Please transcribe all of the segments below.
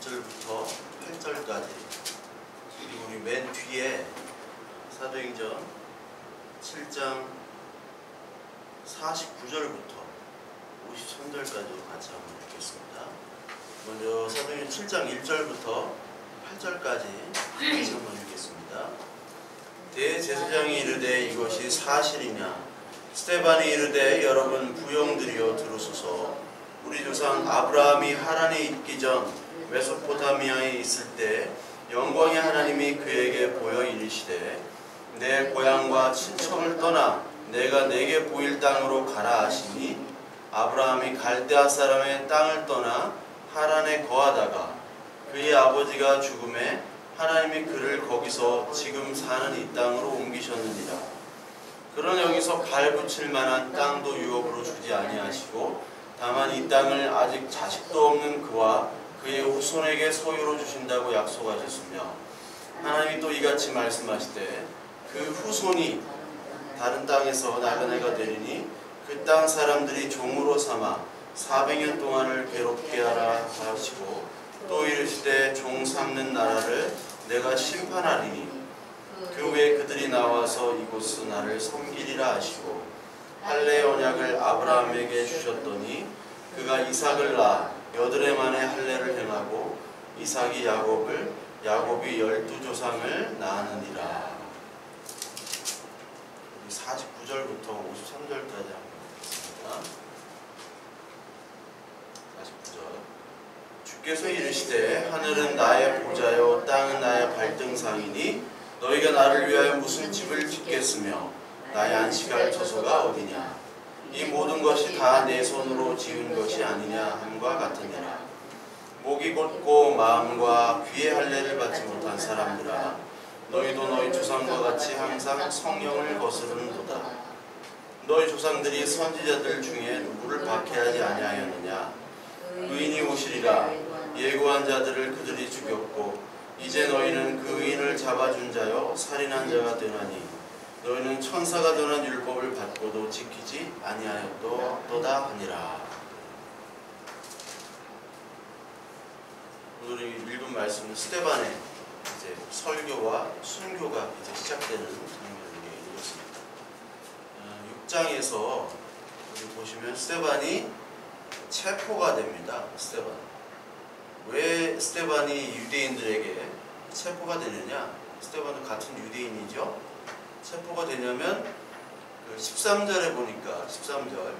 1절부터 8절까지, 그리고 우리 맨 뒤에 사도행전 7장 49절부터 53절까지도 같이 한번 읽겠습니다. 먼저 사도행전 7장 1절부터 8절까지 같이 한번 읽겠습니다. 대제사장이 이르되 이것이 사실이냐? 스데반이 이르되 여러분 부용들이여 들으소서. 우리 조상 아브라함이 하란에 있기 전 메소포타미아에 있을 때 영광의 하나님이 그에게 보여 이르시되 내 고향과 친척을 떠나 내가 내게 보일 땅으로 가라 하시니, 아브라함이 갈대아 사람의 땅을 떠나 하란에 거하다가 그의 아버지가 죽음에 하나님이 그를 거기서 지금 사는 이 땅으로 옮기셨느니라. 그러나 여기서 발붙일 만한 땅도 유업으로 주지 아니하시고 다만 이 땅을 아직 자식도 없는 그와 그의 후손에게 소유로 주신다고 약속하셨으며, 하나님이 또 이같이 말씀하시되 그 후손이 다른 땅에서 나그네가 되리니 그 땅 사람들이 종으로 삼아 400년 동안을 괴롭게 하라 하시고, 또 이르시되 종 삼는 나라를 내가 심판하리니 그 후에 그들이 나와서 이곳서 나를 섬기리라 하시고, 할례 언약을 아브라함에게 주셨더니 그가 이삭을 낳아 8해 만에 할례를 행하고 이삭이 야곱을, 야곱이 12조상을 낳았느니라. 49절부터 53절까지 한번 읽겠습니다. 49절. 주께서 이르시되 하늘은 나의 보좌요 땅은 나의 발등상이니 너희가 나를 위하여 무슨 집을 짓겠으며 나의 안식할 처소가 어디냐? 이 모든 것이 다 내 손으로 지은 것이 아니냐 함과 같으니라. 목이 곧고 마음과 귀의 할례를 받지 못한 사람들아, 너희도 너희 조상과 같이 항상 성령을 거스르는도다. 너희 조상들이 선지자들 중에 누구를 박해하지 아니하였느냐? 의인이 오시리라. 예고한 자들을 그들이 죽였고 이제 너희는 그 의인을 잡아준 자여 살인한 자가 되나니 너희는 천사가 전한 율법을 받고도 지키지 아니하였도다 하니라. 오늘 읽은 말씀은 스데반의 이제 설교와 순교가 이제 시작되는 장면을 읽었습니다. 6장에서 여기 보시면 스데반이 체포가 됩니다. 스데반. 왜 스데반이 유대인들에게 체포가 되느냐? 스데반은 같은 유대인이죠. 체포가 되냐면 그 13절에 보니까 13절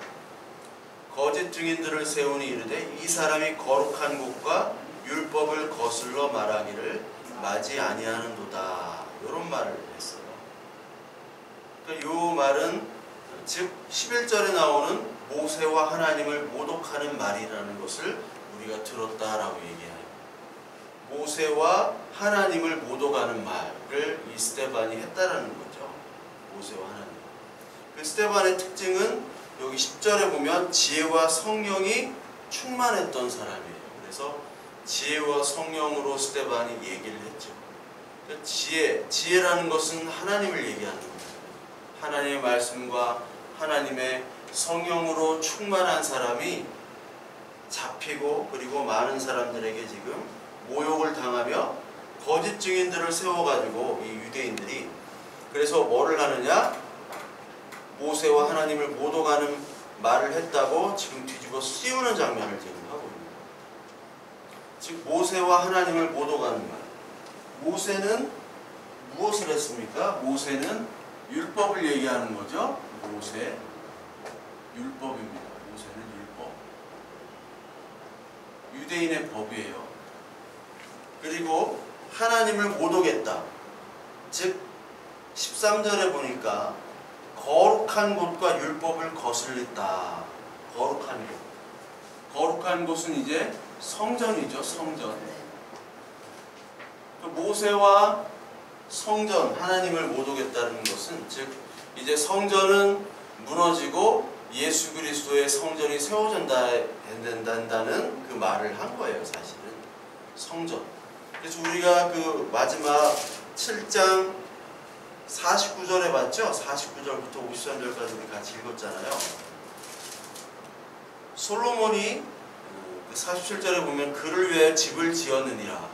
거짓 증인들을 세우니 이르되 이 사람이 거룩한 곳과 율법을 거슬러 말하기를 마지 아니하는도다. 이런 말을 했어요. 그러니까 이 말은 즉 11절에 나오는 모세와 하나님을 모독하는 말이라는 것을 우리가 들었다라고 얘기해요. 모세와 하나님을 모독하는 말을 이 스데반이 했다라는 거죠. 모세와 하나님. 그 스데반의 특징은 여기 10절에 보면 지혜와 성령이 충만했던 사람이에요. 그래서 지혜와 성령으로 스데반이 얘기를 했죠. 그러니까 지혜라는 것은 하나님을 얘기하는 거예요. 하나님의 말씀과 하나님의 성령으로 충만한 사람이 잡히고, 그리고 많은 사람들에게 지금 모욕을 당하며 거짓 증인들을 세워가지고 이 유대인들이 그래서 뭐를 하느냐? 모세와 하나님을 모독하는 말을 했다고 지금 뒤집어 씌우는 장면을 지금 하고 있습니다. 즉 모세와 하나님을 모독하는 말. 모세는 무엇을 했습니까? 모세는 율법을 얘기하는 거죠. 모세 율법입니다. 모세는 율법. 유대인의 법이에요. 그리고 하나님을 모독했다. 즉 13절에 보니까 거룩한 곳과 율법을 거슬렸다. 거룩한 곳. 거룩한 곳은 이제 성전이죠. 성전. 모세와 성전, 하나님을 모독했다는 것은 즉 이제 성전은 무너지고 예수 그리스도의 성전이 세워진다는 그 말을 한 거예요. 사실은 성전. 그래서 우리가 그 마지막 7장 49절에 봤죠? 49절부터 53절까지 우리 같이 읽었잖아요. 솔로몬이 47절에 보면 그를 위해 집을 지었느니라.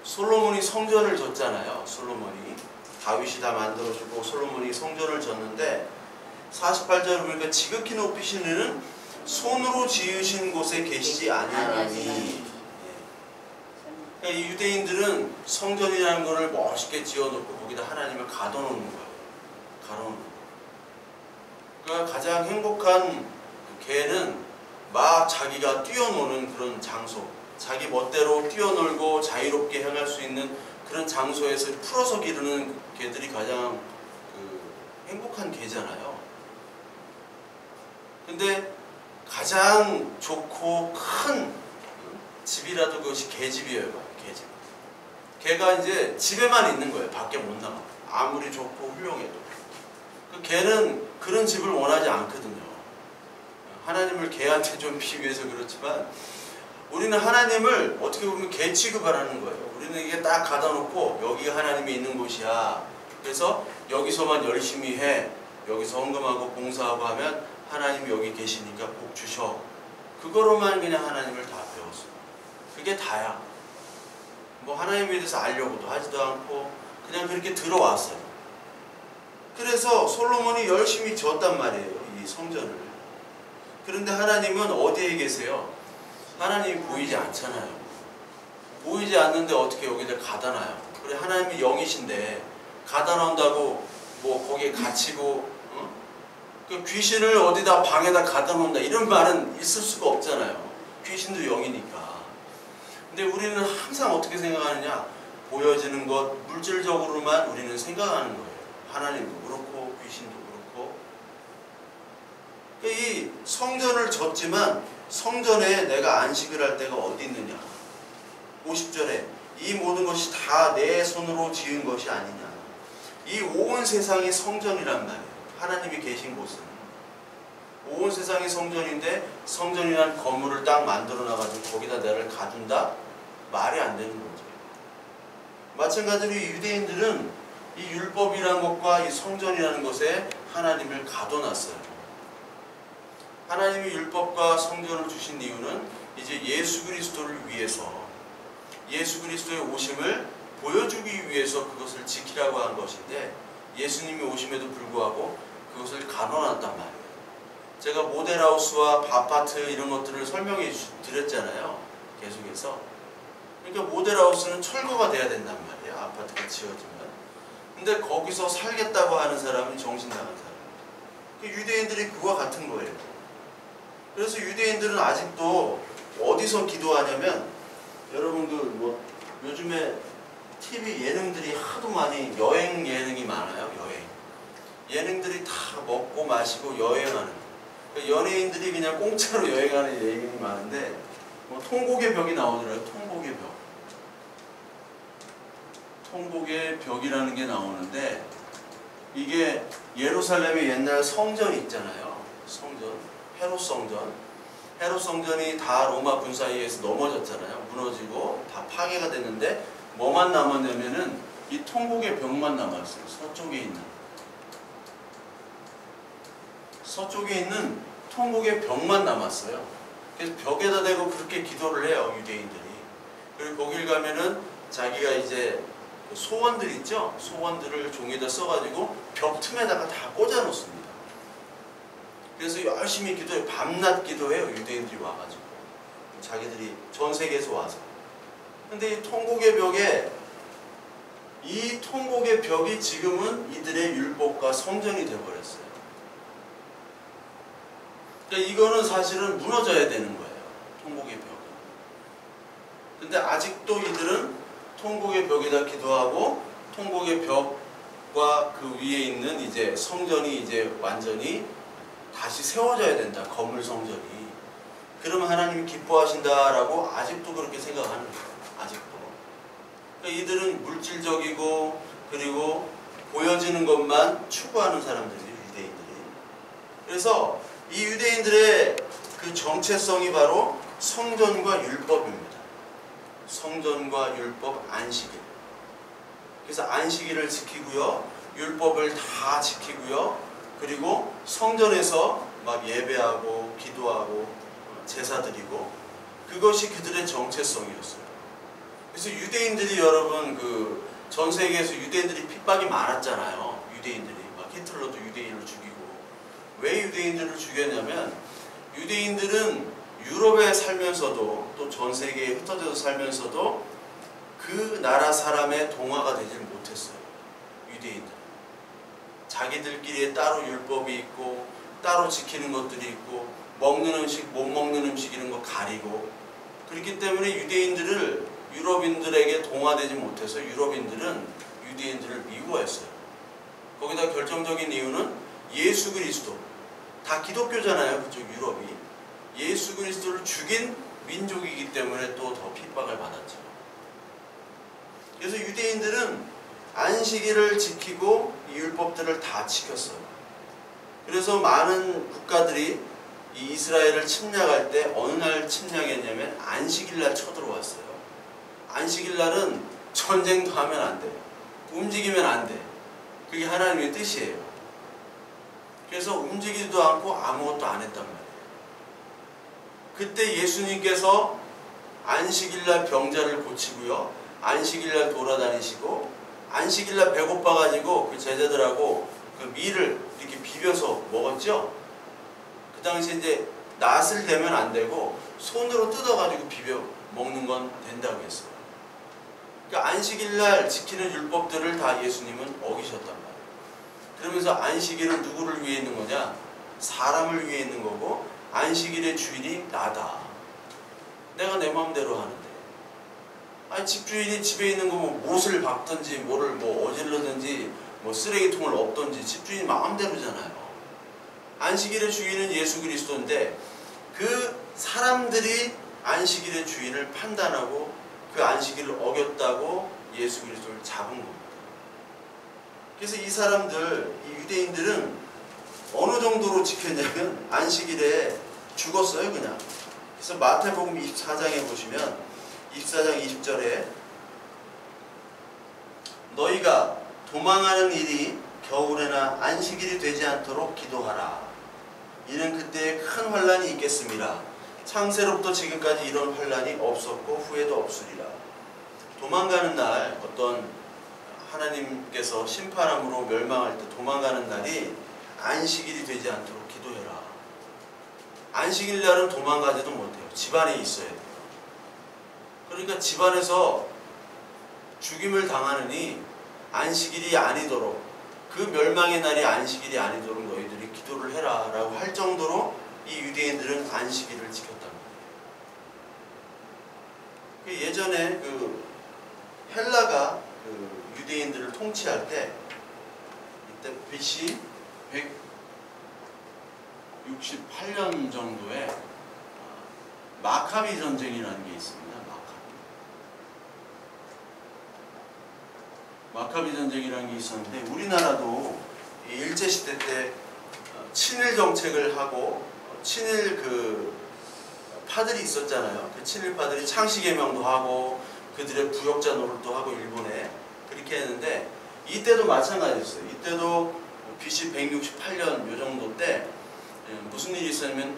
솔로몬이 성전을 졌잖아요. 솔로몬이 다윗이 다 만들어주고 솔로몬이 성전을 졌는데 48절에 보니까 지극히 높이신 이는 손으로 지으신 곳에 계시지 아니하나니. 이 유대인들은 성전이라는 것을 멋있게 지어놓고 거기다 하나님을 가둬놓는 거예요. 가둬놓는 거예요. 그러니까 가장 행복한 개는 막 자기가 뛰어노는 그런 장소, 자기 멋대로 뛰어놀고 자유롭게 행할 수 있는 그런 장소에서 풀어서 기르는 개들이 가장 행복한 개잖아요. 근데 가장 좋고 큰 집이라도 그것이 개집이에요. 개집. 개가 이제 집에만 있는 거예요. 밖에 못 나가. 아무리 좋고 훌륭해도. 그 개는 그런 집을 원하지 않거든요. 하나님을 개한테 좀 비유해서 그렇지만 우리는 하나님을 어떻게 보면 개 취급을 하는 거예요. 우리는 이게 딱 가다 놓고 여기가 하나님이 있는 곳이야. 그래서 여기서만 열심히 해. 여기서 헌금하고 봉사하고 하면 하나님이 여기 계시니까 복 주셔. 그거로만 그냥 하나님을 다 배웠어요. 그게 다야. 뭐 하나님에 대해서 알려고도 하지도 않고 그냥 그렇게 들어왔어요. 그래서 솔로몬이 열심히 지었단 말이에요. 이 성전을. 그런데 하나님은 어디에 계세요? 하나님이 보이지 않잖아요. 보이지 않는데 어떻게 여기다 가다 놔요? 그래 하나님이 영이신데 가다 놓는다고 뭐 거기에 갇히고 그 귀신을 어디다 방에다 가다 놓는다 이런 말은 있을 수가 없잖아요. 귀신도 영이니까. 근데 우리는 항상 어떻게 생각하느냐? 보여지는 것, 물질적으로만 우리는 생각하는 거예요. 하나님도 그렇고 귀신도 그렇고. 이 성전을 졌지만 성전에 내가 안식을 할 데가 어디 있느냐? 50절에 이 모든 것이 다 내 손으로 지은 것이 아니냐? 이 온 세상이 성전이란 말이에요. 하나님이 계신 곳은 온 세상이 성전인데 성전이란 건물을 딱 만들어 놔가지고 거기다 나를 가둔다? 말이 안 되는 거죠. 마찬가지로 유대인들은 이 율법이라는 것과 이 성전이라는 것에 하나님을 가둬놨어요. 하나님이 율법과 성전을 주신 이유는 이제 예수 그리스도를 위해서 예수 그리스도의 오심을 보여주기 위해서 그것을 지키라고 한 것인데 예수님이 오심에도 불구하고 그것을 가둬놨단 말이에요. 제가 모델하우스와 아파트 이런 것들을 설명해 드렸잖아요. 계속해서. 그러니까 모델하우스는 철거가 돼야 된단 말이에요. 아파트가 지어지면. 근데 거기서 살겠다고 하는 사람이 정신 나간 사람. 유대인들이 그와 같은 거예요. 그래서 유대인들은 아직도 어디서 기도하냐면 여러분 뭐 요즘에 TV 예능들이 하도 많이 여행 예능이 많아요. 여행. 예능들이 다 먹고 마시고 여행하는. 연예인들이 그냥 공짜로 여행하는 예능이 많은데 뭐 통곡의 벽이 나오더라고요. 통곡의 벽. 통곡의 벽이라는 게 나오는데 이게 예루살렘의 옛날 성전 있잖아요. 성전. 헤롯 성전. 헤롯 성전이 다 로마 군사에 의해서 넘어졌잖아요. 무너지고 다 파괴가 됐는데 뭐만 남았냐면은 이 통곡의 벽만 남았어요. 서쪽에 있는 통곡의 벽만 남았어요. 그래서 벽에다 대고 그렇게 기도를 해요. 유대인들이. 그리고 거길 가면은 자기가 이제 소원들 있죠? 소원들을 종이에다 써가지고 벽 틈에다가 다 꽂아 놓습니다. 그래서 열심히 기도해요. 밤낮 기도해요. 유대인들이 와가지고. 자기들이 전 세계에서 와서. 근데 이 통곡의 벽에 이 통곡의 벽이 지금은 이들의 율법과 성전이 되어버렸어요. 그러니까 이거는 사실은 무너져야 되는 거예요. 통곡의 벽은. 근데 아직도 이들은 통곡의 벽에다 기도하고 통곡의 벽과 그 위에 있는 이제 성전이 이제 완전히 다시 세워져야 된다. 건물 성전이. 그러면 하나님이 기뻐하신다라고 아직도 그렇게 생각하는 거예요. 아직도. 그러니까 이들은 물질적이고 그리고 보여지는 것만 추구하는 사람들이에요. 유대인들이. 그래서 이 유대인들의 그 정체성이 바로 성전과 율법입니다. 성전과 율법, 안식일. 그래서 안식일을 지키고요. 율법을 다 지키고요. 그리고 성전에서 막 예배하고 기도하고 제사 드리고 그것이 그들의 정체성이었어요. 그래서 유대인들이 여러분 전 세계에서 유대인들이 핍박이 많았잖아요. 유대인들이 막 히틀러도 유대인을 죽이고. 왜 유대인들을 죽였냐면 유대인들은 유럽에 살면서도 또 전 세계에 흩어져서 살면서도 그 나라 사람의 동화가 되질 못했어요. 유대인들. 자기들끼리에 따로 율법이 있고 따로 지키는 것들이 있고 먹는 음식, 못 먹는 음식 이런 거 가리고 그렇기 때문에 유대인들을 유럽인들에게 동화되지 못해서 유럽인들은 유대인들을 미워했어요. 거기다 결정적인 이유는 예수 그리스도, 다 기독교잖아요. 그쪽 유럽이. 예수 그리스도를 죽인 민족이기 때문에 또 더 핍박을 받았죠. 그래서 유대인들은 안식일을 지키고 이 율법들을 다 지켰어요. 그래서 많은 국가들이 이 이스라엘을 침략할 때 어느 날 침략했냐면 안식일날 쳐들어왔어요. 안식일날은 전쟁도 하면 안 돼. 움직이면 안 돼. 그게 하나님의 뜻이에요. 그래서 움직이지도 않고 아무것도 안 했단 말이에요. 그때 예수님께서 안식일날 병자를 고치고요. 안식일날 돌아다니시고 안식일날 배고파가지고 그 제자들하고 그 밀을 이렇게 비벼서 먹었죠. 그 당시에 이제 낫을 대면 안 되고 손으로 뜯어가지고 비벼 먹는 건 된다고 했어요. 그러니까 안식일날 지키는 율법들을 다 예수님은 어기셨단 말이에요. 그러면서 안식일은 누구를 위해 있는 거냐? 사람을 위해 있는 거고 안식일의 주인이 나다. 내가 내 마음대로 하는데. 아니 집주인이 집에 있는 거 뭐 못을 박든지 뭐를 뭐 어질러든지 뭐 쓰레기통을 엎든지 집주인 마음대로잖아요. 안식일의 주인은 예수 그리스도인데 그 사람들이 안식일의 주인을 판단하고 그 안식일을 어겼다고 예수 그리스도를 잡은 겁니다. 그래서 이 사람들, 이 유대인들은 어느 정도로 지켰냐면 안식일에 죽었어요 그냥. 그래서 마태복음 24장에 보시면 24장 20절에 너희가 도망하는 일이 겨울에나 안식일이 되지 않도록 기도하라. 이는 그때에 큰 환란이 있겠습니다. 창세로부터 지금까지 이런 환란이 없었고 후에도 없으리라. 도망가는 날 어떤 하나님께서 심판함으로 멸망할 때 도망가는 날이 안식일이 되지 않도록 기도해라. 안식일 날은 도망가지도 못해요. 집안에 있어야 돼요. 그러니까 집안에서 죽임을 당하느니 안식일이 아니도록 그 멸망의 날이 안식일이 아니도록 너희들이 기도를 해라 라고 할 정도로 이 유대인들은 안식일을 지켰단 말이에요. 예전에 헬라가 유대인들을 통치할 때 이때 BC 168년 정도에 마카비 전쟁이라는 게 있습니다. 마카비 전쟁이라는 게 있었는데 우리나라도 일제시대 때 친일 정책을 하고 친일 파들이 있었잖아요. 그 친일파들이 창씨개명도 하고 그들의 부역자 노릇도 하고 일본에 그렇게 했는데 이때도 마찬가지였어요. 이때도 BC 168년 요 정도 때 무슨 일이 있었냐면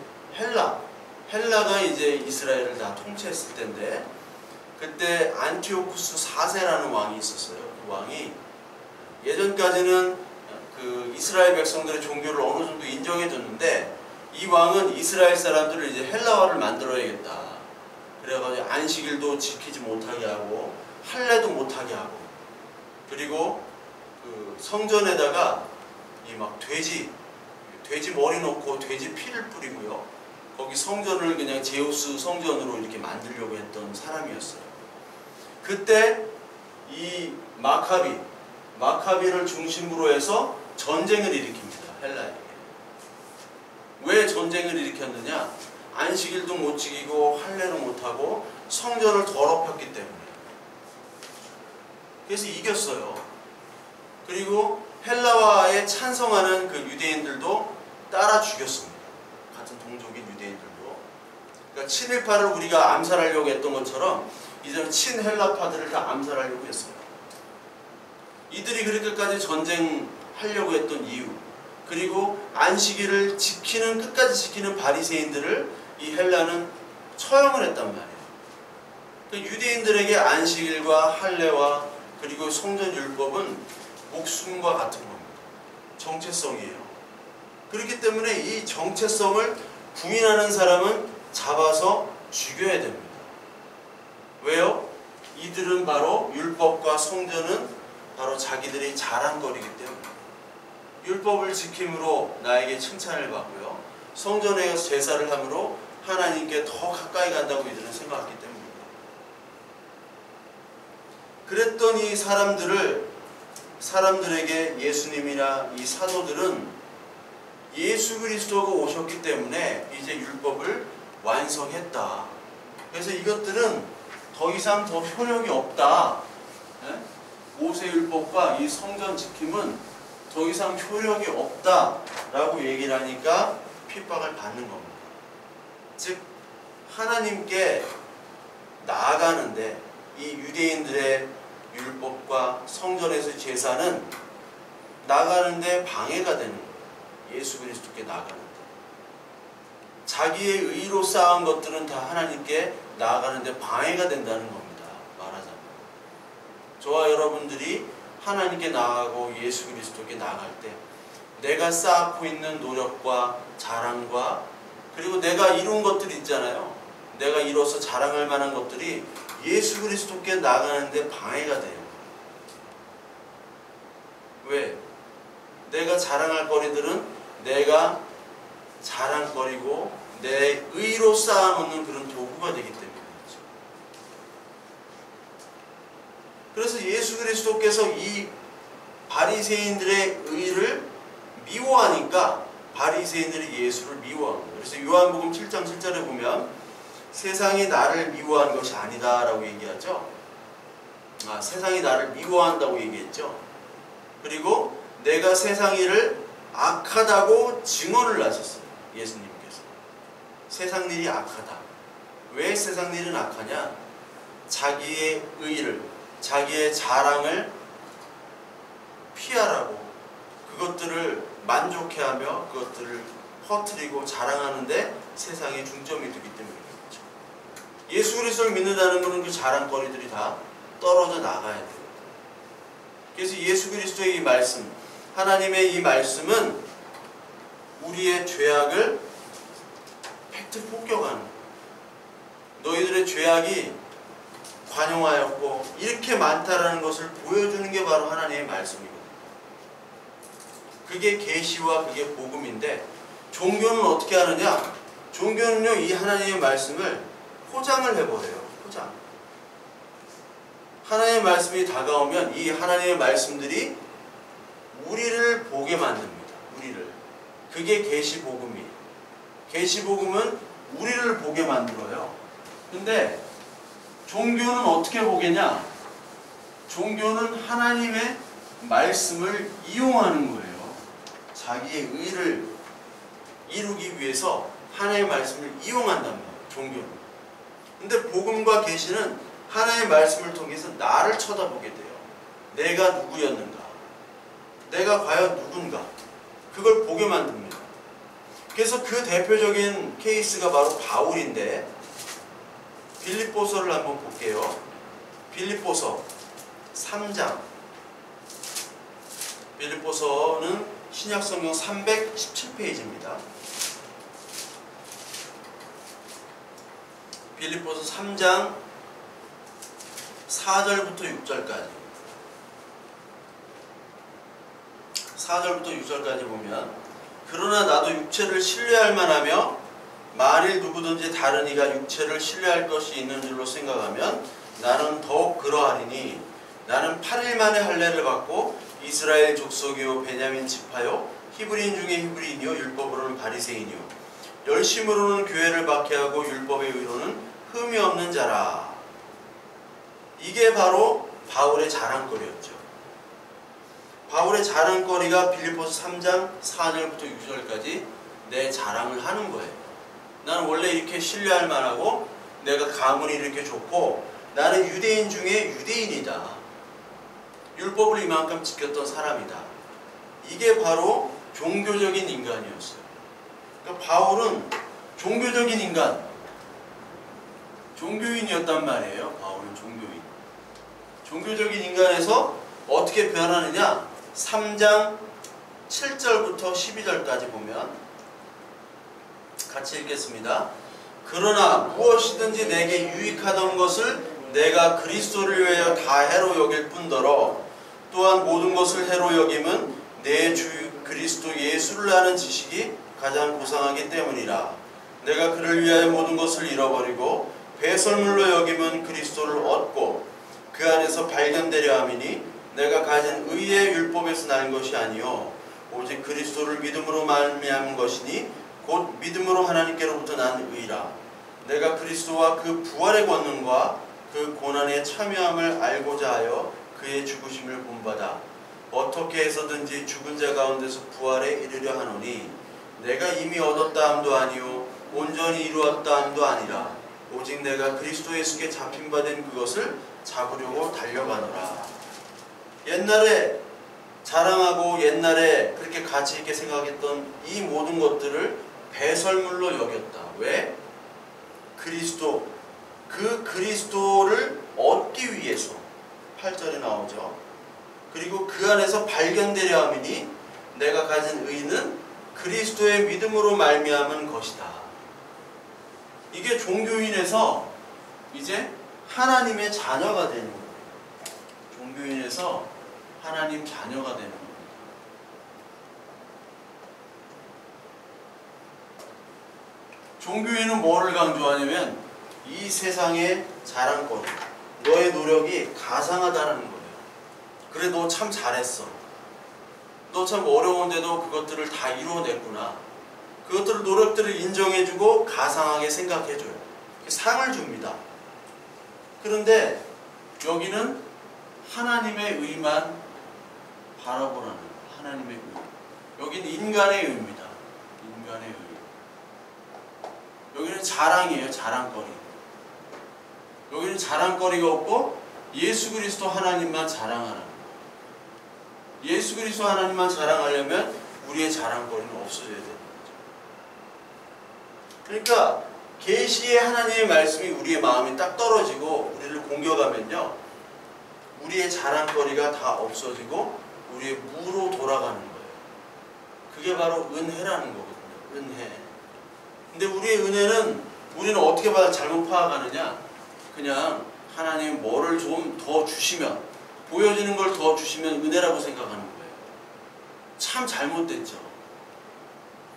헬라가 이제 이스라엘을 다 통치했을 때인데 그때 안티오쿠스 4세라는 왕이 있었어요. 그 왕이 예전까지는 그 이스라엘 백성들의 종교를 어느 정도 인정해줬는데 이 왕은 이스라엘 사람들을 이제 헬라화를 만들어야겠다. 그래가지고 안식일도 지키지 못하게 하고 할례도 못하게 하고 그리고 그 성전에다가 이 막 돼지 머리 놓고 돼지 피를 뿌리고요. 거기 성전을 그냥 제우스 성전으로 이렇게 만들려고 했던 사람이었어요. 그때 이 마카비를 중심으로 해서 전쟁을 일으킵니다. 헬라에게. 왜 전쟁을 일으켰느냐? 안식일도 못 지키고 할례도 못하고 성전을 더럽혔기 때문에. 그래서 이겼어요. 그리고 헬라화에 찬성하는 그 유대인들도 따라 죽였습니다. 같은 동족인 유대인들도. 그러니까 친일파를 우리가 암살하려고 했던 것처럼 이제는 친헬라파들을 다 암살하려고 했어요. 이들이 그렇게까지 전쟁하려고 했던 이유, 그리고 안식일을 끝까지 지키는 바리새인들을 이 헬라는 처형을 했단 말이에요. 그러니까 유대인들에게 안식일과 할례와 그리고 성전율법은 목숨과 같은 겁니다. 정체성이에요. 그렇기 때문에 이 정체성을 부인하는 사람은 잡아서 죽여야 됩니다. 왜요? 이들은 바로 율법과 성전은 바로 자기들의 자랑거리이기 때문에 율법을 지킴으로 나에게 칭찬을 받고요. 성전에 제사를 함으로 하나님께 더 가까이 간다고 이들은 생각했기 때문입니다. 그랬던 이 사람들에게 예수님이나 이 사도들은 예수 그리스도가 오셨기 때문에 이제 율법을 완성했다. 그래서 이것들은 더 이상 더 효력이 없다. 모세율법과 이 성전 지킴은 더 이상 효력이 없다라고 얘기를 하니까 핍박을 받는 겁니다. 즉 하나님께 나아가는데 이 유대인들의 율법과 성전에서 제사는 나가는데 방해가 되는 거예요. 예수 그리스도께 나아가는데 자기의 의로 쌓은 것들은 다 하나님께 나아가는데 방해가 된다는 겁니다. 말하자면 저와 여러분들이 하나님께 나아가고 예수 그리스도께 나아갈 때 내가 쌓고 있는 노력과 자랑과 그리고 내가 이룬 것들이 있잖아요. 내가 이뤄서 자랑할 만한 것들이 예수 그리스도께 나아가는데 방해가 돼요. 왜? 내가 자랑할 거리들은 내가 자랑거리고 내 의로 쌓아놓는 그런 도구가 되기 때문이죠. 그래서 예수 그리스도께서 이 바리새인들의 의를 미워하니까 바리새인들이 예수를 미워한 거예요. 그래서 요한복음 7장 7절에 보면 세상이 나를 미워한 것이 아니다 라고 얘기하죠. 세상이 나를 미워한다고 얘기했죠. 그리고 내가 세상 일을 악하다고 증언을 하셨어요. 예수님께서. 세상 일이 악하다. 왜 세상 일은 악하냐? 자기의 의를, 자기의 자랑을 피하라고 그것들을 만족해하며 그것들을 퍼뜨리고 자랑하는데 세상에 중점이 두기 때문이겠죠. 예수 그리스도를 믿는다는 것은 그 자랑거리들이 다 떨어져 나가야 돼요. 그래서 예수 그리스도의 이 말씀, 하나님의 이 말씀은 우리의 죄악을 팩트 폭격하는 거예요. 너희들의 죄악이 관용하였고 이렇게 많다라는 것을 보여주는 게 바로 하나님의 말씀이거든요. 그게 계시와 그게 복음인데 종교는 어떻게 하느냐? 종교는요 이 하나님의 말씀을 포장을 해버려요. 포장. 하나님의 말씀이 다가오면 이 하나님의 말씀들이 우리를 보게 만듭니다. 우리를. 그게 계시복음이에요. 계시복음은 우리를 보게 만들어요. 근데 종교는 어떻게 보겠냐? 종교는 하나님의 말씀을 이용하는 거예요. 자기의 의를 이루기 위해서 하나님의 말씀을 이용한단 말이에요. 종교는. 근데 복음과 계시는 하나님의 말씀을 통해서 나를 쳐다보게 돼요. 내가 누구였는가? 내가 과연 누군가? 그걸 보게 만듭니다. 그래서 그 대표적인 케이스가 바로 바울인데 빌립보서를 한번 볼게요. 빌립보서 3장. 빌립보서는 신약성경 317페이지입니다. 빌립보서 3장 4절부터 6절까지 4절부터 6절까지 보면 그러나 나도 육체를 신뢰할 만하며 만일 누구든지 다른 이가 육체를 신뢰할 것이 있는 줄로 생각하면 나는 더욱 그러하리니 나는 8일 만에 할례를 받고 이스라엘 족속이요 베냐민 지파요 히브리인 중에 히브리인이요 율법으로는 바리새인이요 열심으로는 교회를 박해하고 율법의 의로는 흠이 없는 자라. 이게 바로 바울의 자랑거리였죠. 바울의 자랑거리가 빌립보서 3장 4절부터 6절까지 내 자랑을 하는 거예요. 나는 원래 이렇게 신뢰할 만하고 내가 가문이 이렇게 좋고 나는 유대인 중에 유대인이다. 율법을 이만큼 지켰던 사람이다. 이게 바로 종교적인 인간이었어요. 그러니까 바울은 종교적인 인간, 종교인이었단 말이에요. 바울은 종교인. 종교적인 인간에서 어떻게 변하느냐? 3장 7절부터 12절까지 보면 같이 읽겠습니다. 그러나 무엇이든지 내게 유익하던 것을 내가 그리스도를 위하여 다 해로 여길 뿐더러 또한 모든 것을 해로 여김은 내 주 그리스도 예수를 아는 지식이 가장 고상하기 때문이라. 내가 그를 위하여 모든 것을 잃어버리고 배설물로 여김은 그리스도를 얻고 그 안에서 발견되려 함이니 내가 가진 의의 율법에서 난 것이 아니요 오직 그리스도를 믿음으로 말미암은 것이니 곧 믿음으로 하나님께로부터 난 의라. 내가 그리스도와 그 부활의 권능과 그 고난에 참여함을 알고자 하여 그의 죽으심을 본받아 어떻게 해서든지 죽은 자 가운데서 부활에 이르려 하노니 내가 이미 얻었다 함도 아니요 온전히 이루었다 함도 아니라 오직 내가 그리스도 예수께 잡힌 바 된 그것을 잡으려고 달려가노라. 옛날에 자랑하고 옛날에 그렇게 가치 있게 생각했던 이 모든 것들을 배설물로 여겼다. 왜? 그리스도, 그 그리스도를 얻기 위해서 8절에 나오죠. 그리고 그 안에서 발견되려 함이니 내가 가진 의는 그리스도의 믿음으로 말미암은 것이다. 이게 종교인에서 이제 하나님의 자녀가 되는 거예요. 종교인에서 하나님 자녀가 되는 겁니다. 종교인은 뭐를 강조하냐면 이 세상의 자랑거리, 너의 노력이 가상하다는 거예요. 그래, 너 참 잘했어. 너 참 어려운데도 그것들을 다 이루어냈구나. 그것들을 노력들을 인정해주고 가상하게 생각해줘요. 상을 줍니다. 그런데 여기는 하나님의 의만 바라보라는 거예요. 하나님의 의. 여기는 인간의 의입니다. 인간의 의. 여기는 자랑이에요. 자랑거리. 여기는 자랑거리가 없고 예수 그리스도 하나님만 자랑하는 거예요. 예수 그리스도 하나님만 자랑하려면 우리의 자랑거리는 없어져야 되는 거죠. 그러니까 계시의 하나님의 말씀이 우리의 마음이 딱 떨어지고 우리를 공격하면요, 우리의 자랑거리가 다 없어지고 우리의 무로 돌아가는 거예요. 그게 바로 은혜라는 거거든요. 은혜. 근데 우리의 은혜는 우리는 어떻게 잘못 파악하느냐? 그냥 하나님 뭐를 좀 더 주시면, 보여지는 걸 더 주시면 은혜라고 생각하는 거예요. 참 잘못됐죠.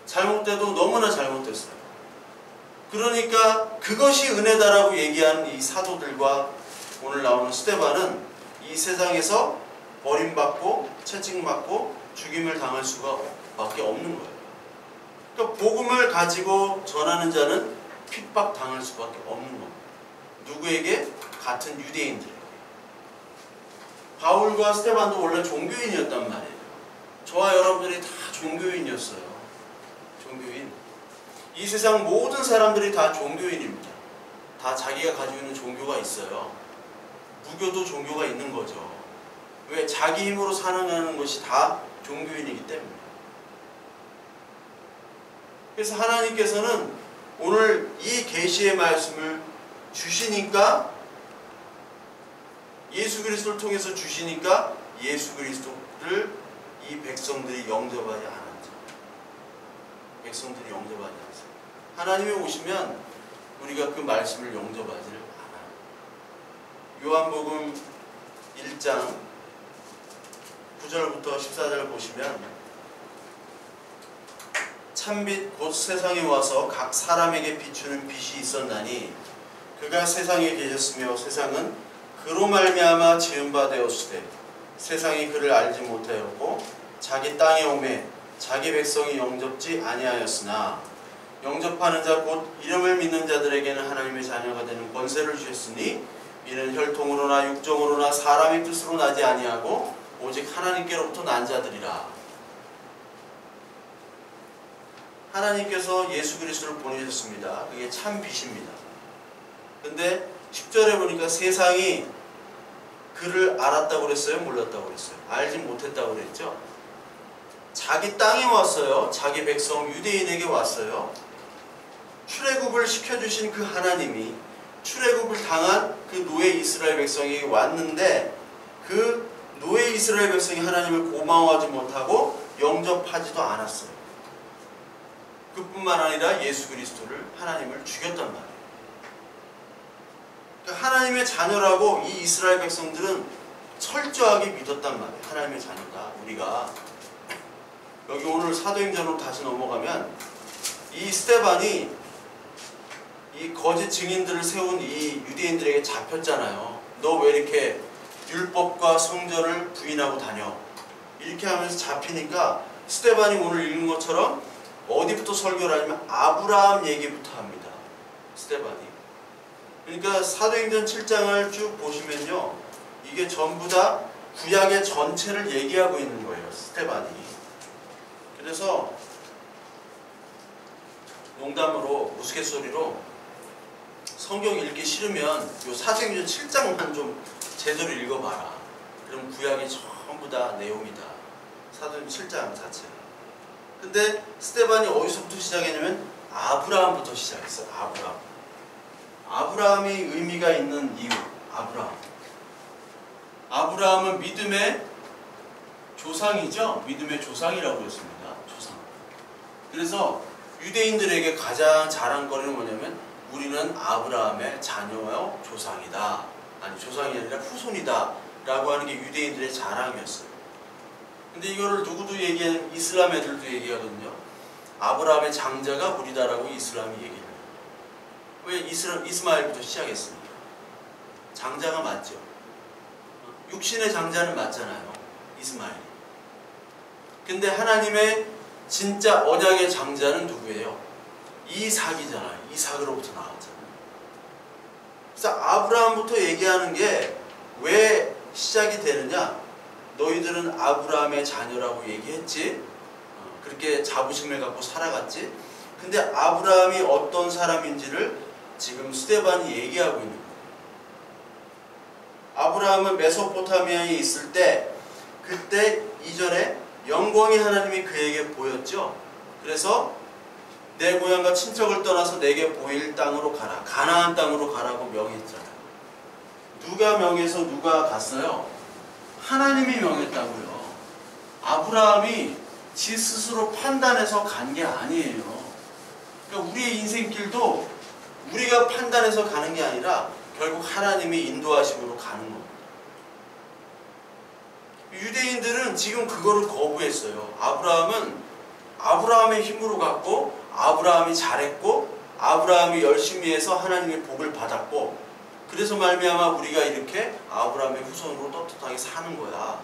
잘못돼도 너무나 잘못됐어요. 그러니까 그것이 은혜다라고 얘기하는 이 사도들과 오늘 나오는 스데반은 이 세상에서 버림받고 채찍맞고 죽임을 당할 수밖에 없는 거예요. 그러니까 복음을 가지고 전하는 자는 핍박당할 수밖에 없는 겁니다. 누구에게? 같은 유대인들에게. 바울과 스데반도 원래 종교인이었단 말이에요. 저와 여러분들이 다 종교인이었어요. 종교인. 이 세상 모든 사람들이 다 종교인입니다. 다 자기가 가지고 있는 종교가 있어요. 무교도 종교가 있는 거죠. 왜? 자기 힘으로 살아가는 것이 다 종교인이기 때문에. 그래서 하나님께서는 오늘 이 계시의 말씀을 주시니까, 예수 그리스도를 통해서 주시니까 예수 그리스도를 이 백성들이 영접하지 않았죠. 백성들이 영접하지 않았어요. 하나님이 오시면 우리가 그 말씀을 영접하지 않아요. 요한복음 1장 9절부터 14절 보시면, 참빛 곧 세상에 와서 각 사람에게 비추는 빛이 있었나니 그가 세상에 계셨으며 세상은 그로 말미암아 지은 바 되었으되 세상이 그를 알지 못하였고 자기 땅에 오매 자기 백성이 영접지 아니하였으나 영접하는 자 곧 이름을 믿는 자들에게는 하나님의 자녀가 되는 권세를 주셨으니 이는 혈통으로나 육정으로나 사람의 뜻으로 나지 아니하고 오직 하나님께로부터 난 자들이라. 하나님께서 예수 그리스도를 보내셨습니다. 그게 참 빛입니다. 근데 10절에 보니까 세상이 그를 알았다고 그랬어요? 몰랐다고 그랬어요? 알지 못했다고 그랬죠? 자기 땅에 왔어요. 자기 백성 유대인에게 왔어요. 출애굽을 시켜주신 그 하나님이 출애굽을 당한 그 노예 이스라엘 백성이 왔는데 그 노예 이스라엘 백성이 하나님을 고마워하지 못하고 영접하지도 않았어요. 그뿐만 아니라 예수 그리스도를 하나님을 죽였단 말이에요. 그러니까 하나님의 자녀라고 이 이스라엘 백성들은 철저하게 믿었단 말이에요. 하나님의 자녀다. 우리가 여기 오늘 사도행전으로 다시 넘어가면 이 스데반이 이 거짓 증인들을 세운 이 유대인들에게 잡혔잖아요. 너 왜 이렇게 율법과 성전을 부인하고 다녀? 이렇게 하면서 잡히니까 스데반이 오늘 읽은 것처럼 어디부터 설교를 하냐면 아브라함 얘기부터 합니다. 스데반이. 그러니까 사도행전 7장을 쭉 보시면요, 이게 전부 다 구약의 전체를 얘기하고 있는 거예요. 스데반이. 그래서 농담으로 우스갯소리로 성경 읽기 싫으면 요 사도행전 7장만 좀 제대로 읽어봐라. 그럼 구약이 전부 다 내용이다. 사도행전 7장 자체가. 근데 스데반이 어디서부터 시작했냐면 아브라함부터 시작했어요. 아브라함. 아브라함이 의미가 있는 이유. 아브라함은 믿음의 조상이죠. 믿음의 조상이라고 했습니다. 조상. 그래서 유대인들에게 가장 자랑거리는 뭐냐면 우리는 아브라함의 자녀요 조상이다. 아니, 조상이 아니라 후손이다 라고 하는 게 유대인들의 자랑이었어요. 근데 이거를 누구도 얘기하는, 이슬람 애들도 얘기하거든요. 아브라함의 장자가 우리다라고 이슬람이 얘기해요. 왜 이스마엘부터 시작했습니까? 장자가 맞죠. 육신의 장자는 맞잖아요. 이스마엘이. 근데 하나님의 진짜 언약의 장자는 누구예요? 이삭이잖아요. 이삭으로부터 나왔잖아요. 그래서 아브라함부터 얘기하는 게 왜 시작이 되느냐? 너희들은 아브라함의 자녀라고 얘기했지. 그렇게 자부심을 갖고 살아갔지. 근데 아브라함이 어떤 사람인지를 지금 스데반이 얘기하고 있는 거예요. 아브라함은 메소포타미아에 있을 때 그때 이전에 영광의 하나님이 그에게 보였죠. 그래서 내 고향과 친척을 떠나서 내게 보일 땅으로 가라. 가나안 땅으로 가라고 명했잖아요. 누가 명해서 누가 갔어요? 하나님이 명했다고요. 아브라함이 지 스스로 판단해서 간 게 아니에요. 그러니까 우리의 인생길도 우리가 판단해서 가는 게 아니라 결국 하나님이 인도하심으로 가는 겁니다. 유대인들은 지금 그거를 거부했어요. 아브라함은 아브라함의 힘으로 갔고 아브라함이 잘했고 아브라함이 열심히 해서 하나님의 복을 받았고 그래서 말미암아 우리가 이렇게 아브라함의 후손으로 떳떳하게 사는 거야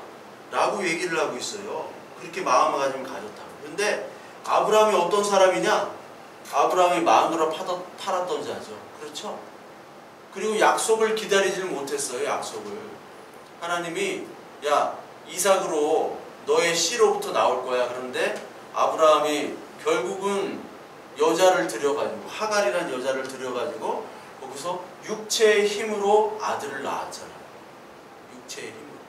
라고 얘기를 하고 있어요. 그렇게 마음가짐을 가졌다고. 그런데 아브라함이 어떤 사람이냐? 아브라함이 마누라 팔았던 자죠. 그렇죠? 그리고 약속을 기다리지를 못했어요. 약속을. 하나님이 야, 이삭으로 너의 씨로부터 나올 거야. 그런데 아브라함이 결국은 여자를 들여가지고, 하갈이라는 여자를 들여가지고 거기서 육체의 힘으로 아들을 낳았잖아요. 육체의 힘으로.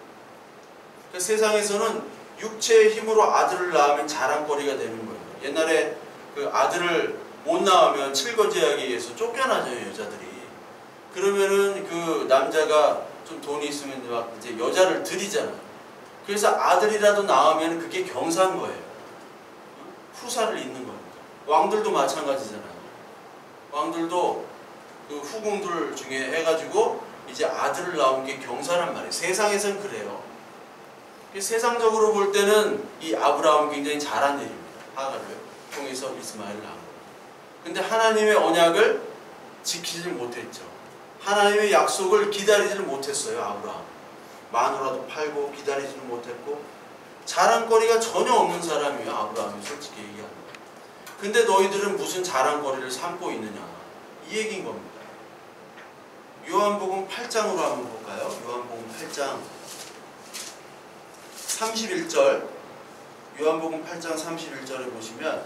그러니까 세상에서는 육체의 힘으로 아들을 낳으면 자랑거리가 되는 거예요. 옛날에 그 아들을 못 낳으면 칠거지하기 위해서 쫓겨나죠, 여자들이. 그러면은 그 남자가 좀 돈이 있으면 막 이제 여자를 들이잖아요. 그래서 아들이라도 낳으면 그게 경사인 거예요. 후사를 잇는 겁니다. 왕들도 마찬가지잖아요. 왕들도 그 후궁들 중에 해가지고 이제 아들을 낳은 게 경사란 말이에요. 세상에선 그래요. 세상적으로 볼 때는 이 아브라함은 굉장히 잘한 일입니다. 하갈을 통해서 이스마엘을 낳은 거예요. 근데 하나님의 언약을 지키지 못했죠. 하나님의 약속을 기다리지를 못했어요. 아브라함. 마누라도 팔고 기다리지를 못했고 자랑거리가 전혀 없는 사람이에요. 아브라함이 솔직히 얘기하는 거예요. 근데 너희들은 무슨 자랑거리를 삼고 있느냐, 이 얘기인 겁니다. 요한복음 8장으로 한번 볼까요? 요한복음 8장 31절. 요한복음 8장 31절에 보시면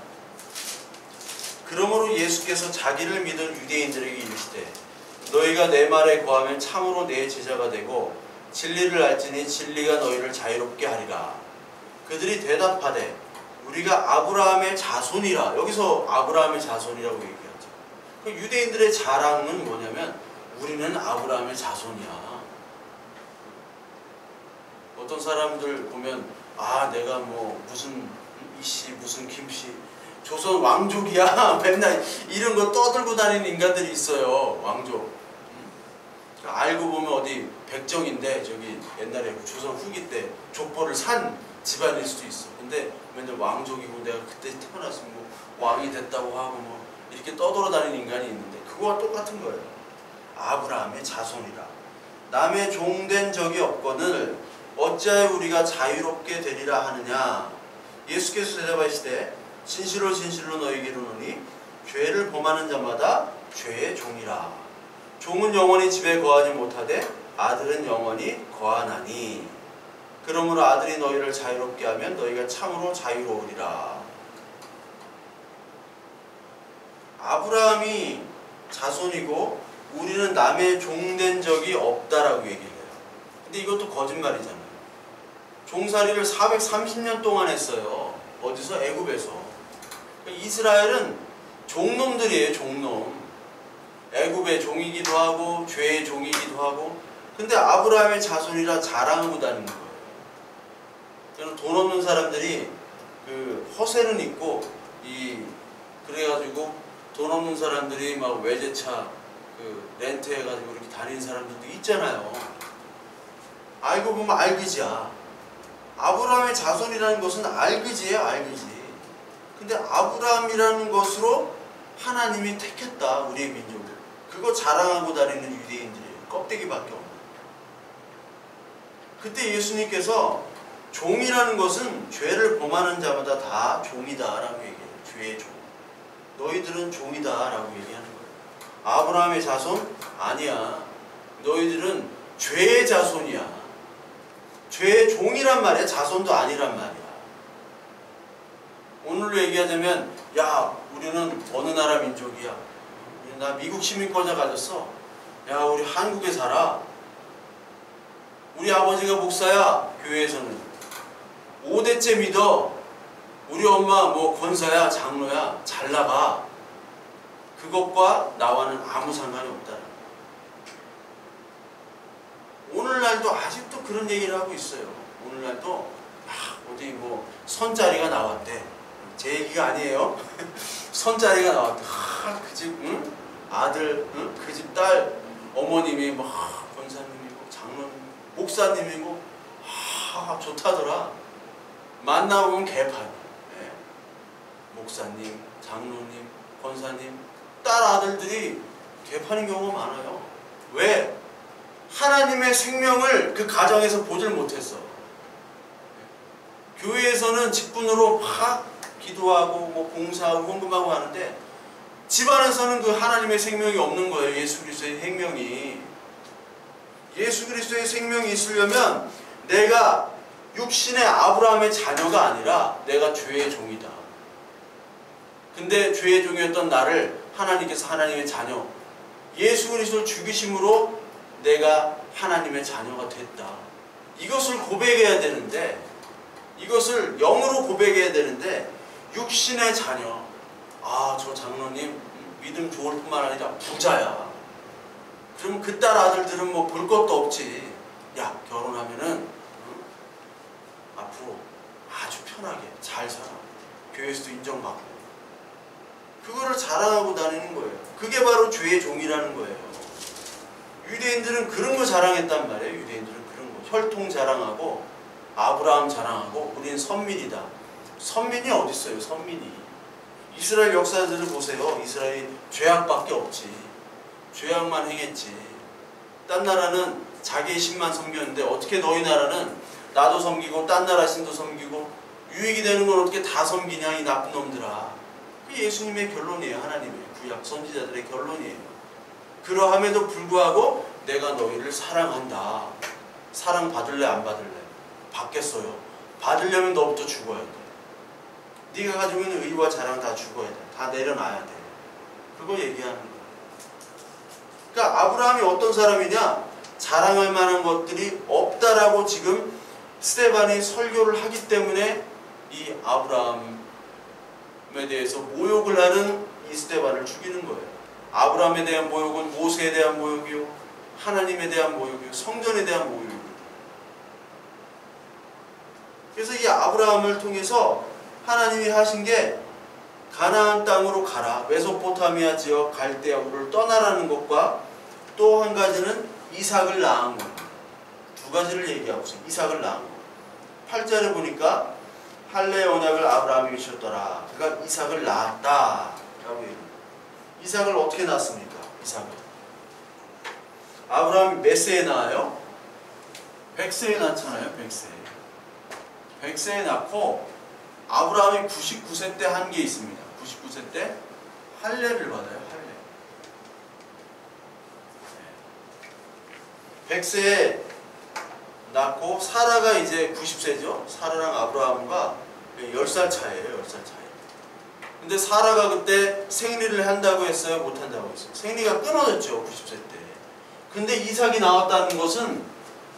그러므로 예수께서 자기를 믿은 유대인들에게 이르시되 너희가 내 말에 거하면 참으로 내 제자가 되고 진리를 알지니 진리가 너희를 자유롭게 하리라. 그들이 대답하되 우리가 아브라함의 자손이라. 여기서 아브라함의 자손이라고 얘기하죠. 유대인들의 자랑은 뭐냐면 우리는 아브라함의 자손이야. 어떤 사람들 보면 내가 뭐 무슨 이씨 무슨 김씨 조선 왕족이야 맨날 이런 거 떠들고 다니는 인간들이 있어요. 왕족. 알고 보면 어디 백정인데 저기 옛날에 조선 후기 때 족보를 산 집안일 수도 있어. 근데 맨날 왕족이고 내가 그때 태어나서 뭐 왕이 됐다고 하고 뭐 이렇게 떠돌아다니는 인간이 있는데 그거와 똑같은 거예요. 아브라함의 자손이라 남의 종된 적이 없거늘 어찌하여 우리가 자유롭게 되리라 하느냐. 예수께서 대답하시되 진실로 진실로 너희에게 이르노니 죄를 범하는 자마다 죄의 종이라. 종은 영원히 집에 거하지 못하되 아들은 영원히 거하나니. 그러므로 아들이 너희를 자유롭게 하면 너희가 참으로 자유로우리라. 아브라함이 자손이고 우리는 남의 종된 적이 없다라고 얘기해요. 근데 이것도 거짓말이잖아요. 종살이를 430년 동안 했어요. 어디서? 애굽에서. 이스라엘은 종놈들이에요. 종놈. 애굽의 종이기도 하고 죄의 종이기도 하고. 근데 아브라함의 자손이라 자랑하고 다니는 거예요. 저는 돈 없는 사람들이 그 허세는 있고 그래가지고 돈 없는 사람들이 막 외제차 렌트해가지고 이렇게 다니는 사람들도 있잖아요. 알고 보면 알그지야. 아브라함의 자손이라는 것은 알그지예요. 알그지. 근데 아브라함이라는 것으로 하나님이 택했다. 우리의 민족을. 그거 자랑하고 다니는 유대인들이에요. 껍데기밖에 없는. 그때 예수님께서 종이라는 것은 죄를 범하는 자마다 다 종이다 라고 얘기해요. 죄의 종. 너희들은 종이다 라고 얘기하는 거예요. 아브라함의 자손? 아니야. 너희들은 죄의 자손이야. 죄의 종이란 말이야. 자손도 아니란 말이야. 오늘로 얘기하자면 우리는 어느 나라 민족이야. 나 미국 시민권자 가졌어. 우리 한국에 살아. 우리 아버지가 목사야. 교회에서는 5대째 믿어. 우리 엄마 뭐 권사야 장로야 잘 나가. 그것과 나와는 아무 상관이 없다. 오늘날도 아직도 그런 얘기를 하고 있어요. 오늘날도 어디 뭐 선자리가 나왔대. 제 얘기가 아니에요. 선자리가 나왔대. 그 집 아들, 그 집 딸 어머님이 뭐 권사님이고 장로님, 목사님이고 좋다더라. 만나보면 개판. 네. 목사님, 장로님, 권사님, 딸 아들들이 개판인 경우가 많아요. 왜? 하나님의 생명을 그 가정에서 보질 못했어. 교회에서는 직분으로 막 기도하고 뭐 봉사하고 헌금하고 하는데 집안에서는 그 하나님의 생명이 없는 거예요. 예수 그리스도의 생명이. 예수 그리스도의 생명이 있으려면 내가 육신의 아브라함의 자녀가 아니라 내가 죄의 종이다. 근데 죄의 종이었던 나를 하나님께서 하나님의 자녀, 예수 그리스도를 죽이심으로 내가 하나님의 자녀가 됐다. 이것을 고백해야 되는데, 이것을 영으로 고백해야 되는데 육신의 자녀, 저 장로님 믿음 좋을 뿐만 아니라 부자야. 그럼 그 딸 아들들은 뭐 볼 것도 없지. 결혼하면은 앞으로 아주 편하게 잘 살아. 교회에서도 인정받고. 그거를 자랑하고 다니는 거예요. 그게 바로 죄의 종이라는 거예요. 유대인들은 그런 거 자랑했단 말이에요. 유대인들은 그런 거. 혈통 자랑하고 아브라함 자랑하고 우리는 선민이다. 선민이 어디 있어요? 선민이. 이스라엘 역사들을 보세요. 이스라엘이 죄악밖에 없지. 죄악만 행했지. 딴 나라는 자기의 신만 섬겼는데 어떻게 너희 나라는 나도 섬기고 딴 나라 신도 섬기고 유익이 되는 건 어떻게 다 섬기냐 이 나쁜 놈들아. 그게 예수님의 결론이에요. 하나님의 구약 선지자들의 결론이에요. 그러함에도 불구하고 내가 너희를 사랑한다. 사랑 받을래 안 받을래? 받겠어요. 받으려면 너부터 죽어야 돼. 네가 가지고 있는 의와 자랑 다 죽어야 돼. 다 내려놔야 돼. 그거 얘기하는 거야. 그러니까 아브라함이 어떤 사람이냐? 자랑할 만한 것들이 없다라고 지금 스데반이 설교를 하기 때문에 이 아브라함에 대해서 모욕을 하는 이 스데반을 죽이는 거예요. 아브라함에 대한 모욕은 모세에 대한 모욕이요, 하나님에 대한 모욕이요, 성전에 대한 모욕이요. 그래서 이 아브라함을 통해서 하나님이 하신 게 가나안 땅으로 가라, 메소포타미아 지역 갈대아 우를 떠나라는 것과 또 한 가지는 이삭을 낳은 겁니다. 두 가지를 얘기하고 있어요. 이삭을 낳은 거. 8절에 보니까 할례의 언약을 아브라함에게 주셨더라. 그가 이삭을 낳았다 라고 얘기합니다. 이삭을 어떻게 낳습니까? 이삭을 아브라함이 몇 세에 낳아요? 100세에 낳잖아요. 100세에 낳고 아브라함이 99세 때 한 게 있습니다. 99세 때 할례를 받아요. 할례. 100세에 낳고 사라가 이제 90세죠. 사라랑 아브라함과 10살 차이에요. 10살 차이. 근데 사라가 그때 생리를 한다고 했어요? 못한다고 했어요? 생리가 끊어졌죠. 90세 때. 근데 이삭이 나왔다는 것은,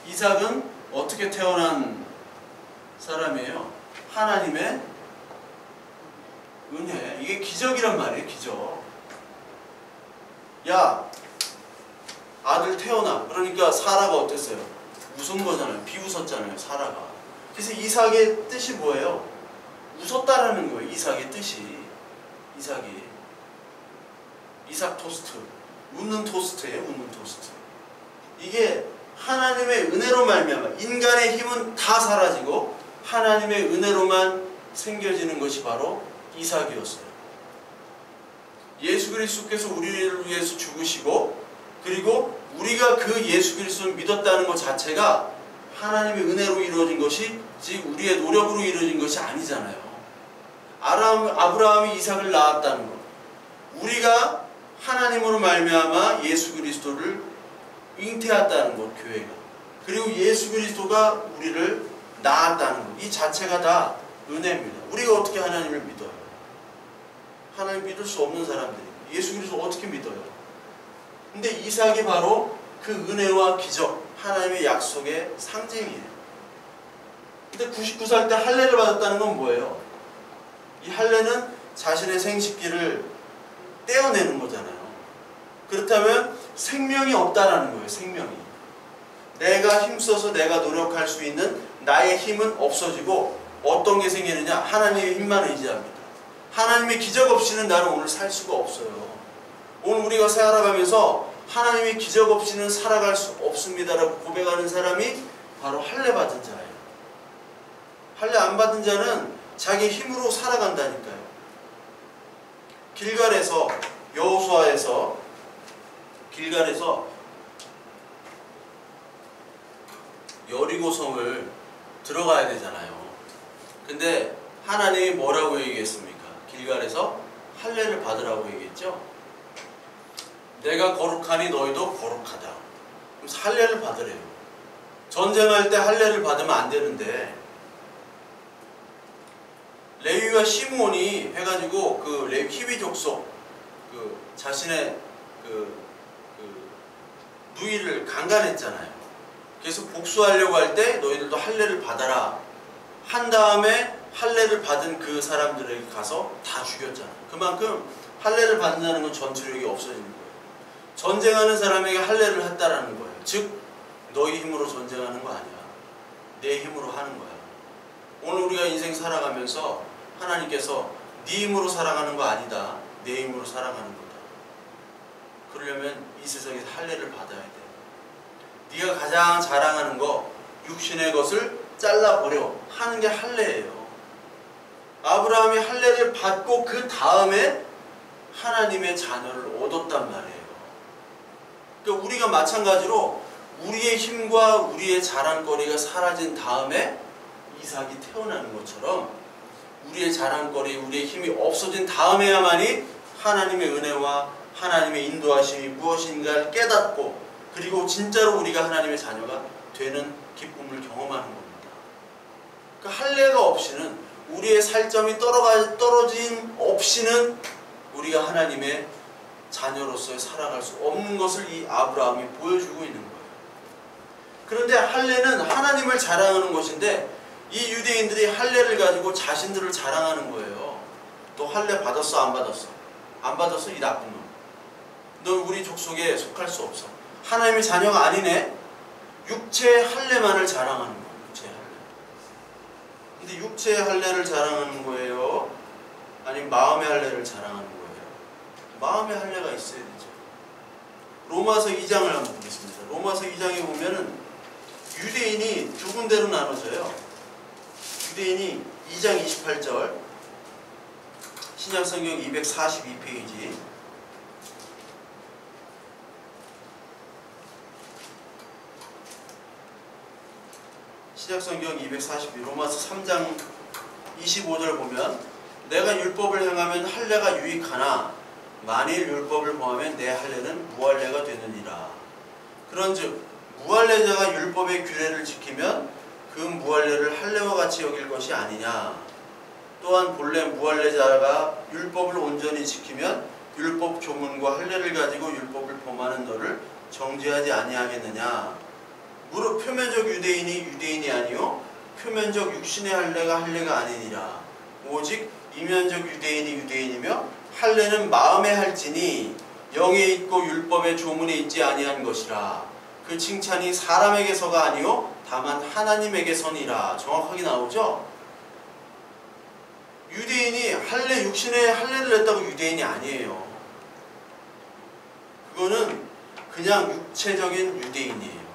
이삭은 어떻게 태어난 사람이에요? 하나님의 은혜. 이게 기적이란 말이에요. 기적. 야, 아들 태어나. 그러니까 사라가 어땠어요? 웃은 거잖아요. 비웃었잖아요. 사라가. 그래서 이삭의 뜻이 뭐예요? 웃었다라는 거예요. 이삭의 뜻이. 이삭 토스트. 웃는 토스트예요. 웃는 토스트. 이게 하나님의 은혜로 말미암아 인간의 힘은 다 사라지고 하나님의 은혜로만 생겨지는 것이 바로 이삭이었어요. 예수 그리스도께서 우리를 위해서 죽으시고, 그리고 우리가 그 예수 그리스도를 믿었다는 것 자체가 하나님의 은혜로 이루어진 것이, 즉 우리의 노력으로 이루어진 것이 아니잖아요. 아브라함이 이삭을 낳았다는 것, 우리가 하나님으로 말미암아 예수 그리스도를 잉태했다는 것, 교회가, 그리고 예수 그리스도가 우리를 낳았다는 것, 이 자체가 다 은혜입니다. 우리가 어떻게 하나님을 믿어요? 하나님 믿을 수 없는 사람들이 예수 그리스도 어떻게 믿어요? 근데 이삭이 바로 그 은혜와 기적, 하나님의 약속의 상징이에요. 근데 99살 때 할례를 받았다는 건 뭐예요? 이 할례는 자신의 생식기를 떼어내는 거잖아요. 그렇다면 생명이 없다라는 거예요. 생명이. 내가 힘써서 내가 노력할 수 있는 나의 힘은 없어지고 어떤 게 생기느냐? 하나님의 힘만 의지합니다. 하나님의 기적 없이는 나는 오늘 살 수가 없어요. 오늘 우리가 살아가면서 하나님의 기적 없이는 살아갈 수 없습니다라고 고백하는 사람이 바로 할례 받은 자예요. 할례 안 받은 자는 자기 힘으로 살아간다니까요. 길갈에서, 여호수아에서 길갈에서 여리고성을 들어가야 되잖아요. 근데 하나님이 뭐라고 얘기했습니까? 길갈에서 할례를 받으라고 얘기했죠. 내가 거룩하니 너희도 거룩하다. 그래서 할례를 받으래요. 전쟁할 때 할례를 받으면 안 되는데, 레위와 시므온이 해가지고 그 레위 히위 족속 자신의 누이를 강간했잖아요. 그래서 복수하려고 할 때 너희들도 할례를 받아라 한 다음에 할례를 받은 그 사람들에게 가서 다 죽였잖아요. 그만큼 할례를 받는다는 건 전투력이 없어지는 거예요. 전쟁하는 사람에게 할례를 했다라는 거예요. 즉 너희 힘으로 전쟁하는 거 아니야. 내 힘으로 하는 거야. 오늘 우리가 인생 살아가면서 하나님께서 네 힘으로 살아가는 거 아니다. 내 힘으로 살아가는 거다. 그러려면 이 세상에서 할례를 받아야 돼. 네가 가장 자랑하는 거, 육신의 것을 잘라버려 하는 게 할례예요. 아브라함이 할례를 받고 그 다음에 하나님의 자녀를 얻었단 말이에요. 그러니까 우리가 마찬가지로 우리의 힘과 우리의 자랑거리가 사라진 다음에 이삭이 태어나는 것처럼 우리의 자랑거리, 우리의 힘이 없어진 다음에야만이 하나님의 은혜와 하나님의 인도하심이 무엇인가를 깨닫고, 그리고 진짜로 우리가 하나님의 자녀가 되는 기쁨을 경험하는 겁니다. 그러니까 할례가 없이는, 우리의 살점이 떨어짐 없이는 우리가 하나님의 자녀로서 살아갈 수 없는 것을 이 아브라함이 보여주고 있는 거예요. 그런데 할례는 하나님을 자랑하는 것인데, 이 유대인들이 할례를 가지고 자신들을 자랑하는 거예요. 너 할례 받았어? 안 받았어? 안 받았어? 이 나쁜 놈. 넌 우리 족속에 속할 수 없어. 하나님의 자녀가 아니네. 육체의 할례만을 자랑하는 거예요. 육체의 할례. 근데 육체의 할례를 자랑하는 거예요? 아니면 마음의 할례를 자랑하는 거예요? 마음의 할례가 있어야 되죠. 로마서 2장을 한번 보겠습니다. 로마서 2장에 보면은 유대인이 두 군데로 나눠져요. 유대인이 2장 28절, 신약성경 242페이지. 신약성경 242, 로마서 3장 25절 보면 내가 율법을 행하면 할례가 유익하나 만일 율법을 범하면 내 할례는 무할례가 되느니라. 그런즉 무할례자가 율법의 규례를 지키면 그 무할례를 할례와 같이 여길 것이 아니냐. 또한 본래 무할례자가 율법을 온전히 지키면 율법 조문과 할례를 가지고 율법을 범하는 너를 정죄하지 아니하겠느냐. 무릇 표면적 유대인이 유대인이 아니요 표면적 육신의 할례가 할례가 아니니라. 오직 이면적 유대인이 유대인이며 할례는 마음에 할지니 영에 있고 율법의 조문에 있지 아니한 것이라. 그 칭찬이 사람에게서가 아니요 다만 하나님에게서니라. 정확하게 나오죠? 유대인이 할례, 육신의 할례를 했다고 유대인이 아니에요. 그거는 그냥 육체적인 유대인이에요.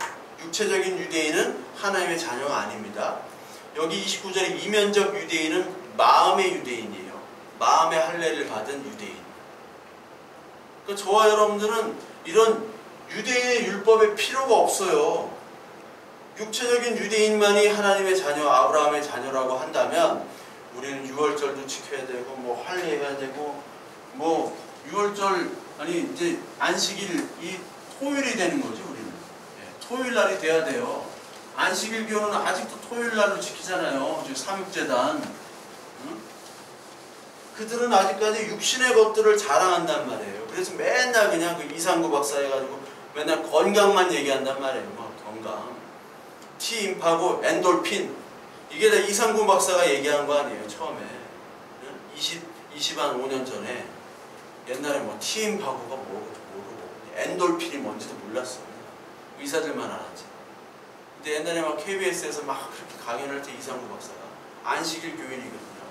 육체적인 유대인은 하나님의 자녀가 아닙니다. 여기 29절에 이면적 유대인은 마음의 유대인이에요. 마음의 할례를 받은 유대인. 그러니까 저와 여러분들은 이런 유대인의 율법에 필요가 없어요. 육체적인 유대인만이 하나님의 자녀, 아브라함의 자녀라고 한다면 우리는 유월절도 지켜야 되고 뭐 할례해야 되고 뭐 유월절 아니 이제 안식일 이 토요일이 되는 거죠. 우리는 토요일 날이 돼야 돼요. 안식일교는 아직도 토요일 날로 지키잖아요. 삼육제단. 응? 그들은 아직까지 육신의 것들을 자랑한단 말이에요. 그래서 맨날 그냥 그 이상구 박사 해가지고 맨날 건강만 얘기한단 말이에요. 뭐 건강. T임파고 엔돌핀. 이게 다 이상구 박사가 얘기한 거 아니에요. 처음에. 20한 5년 전에. 옛날에 뭐 T임파고가 뭐고 모르고 엔돌핀이 뭔지도 몰랐어. 의사들만 알았지. 근데 옛날에 막 KBS에서 막 그렇게 강연할 때 이상구 박사가 안식일 교인이거든요.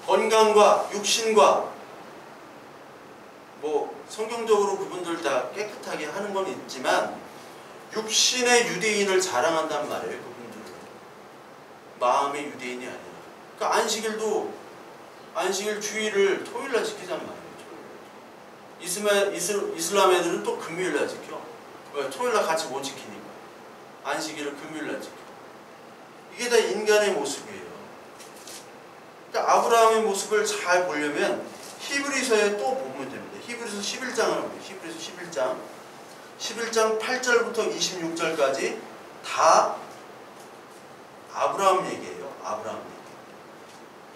건강과 육신과 뭐 성경적으로 그분들 다 깨끗하게 하는 건 있지만 육신의 유대인을 자랑한단 말이에요. 그분들은 마음의 유대인이 아니라. 그러니까 안식일도 안식일 주일을 토요일날 지키단 말이에요. 이슬람 애들은 또 금요일날 지켜. 왜? 토요일날 같이 못 지키니까. 안식일을 금요일날 지켜. 이게 다 인간의 모습이에요. 그러니까 아브라함의 모습을 잘 보려면 히브리서에 또 보면 됩니다. 히브리서 11장을 보면 히브리서 11장 8절부터 26절까지 다 아브라함 얘기예요. 아브라함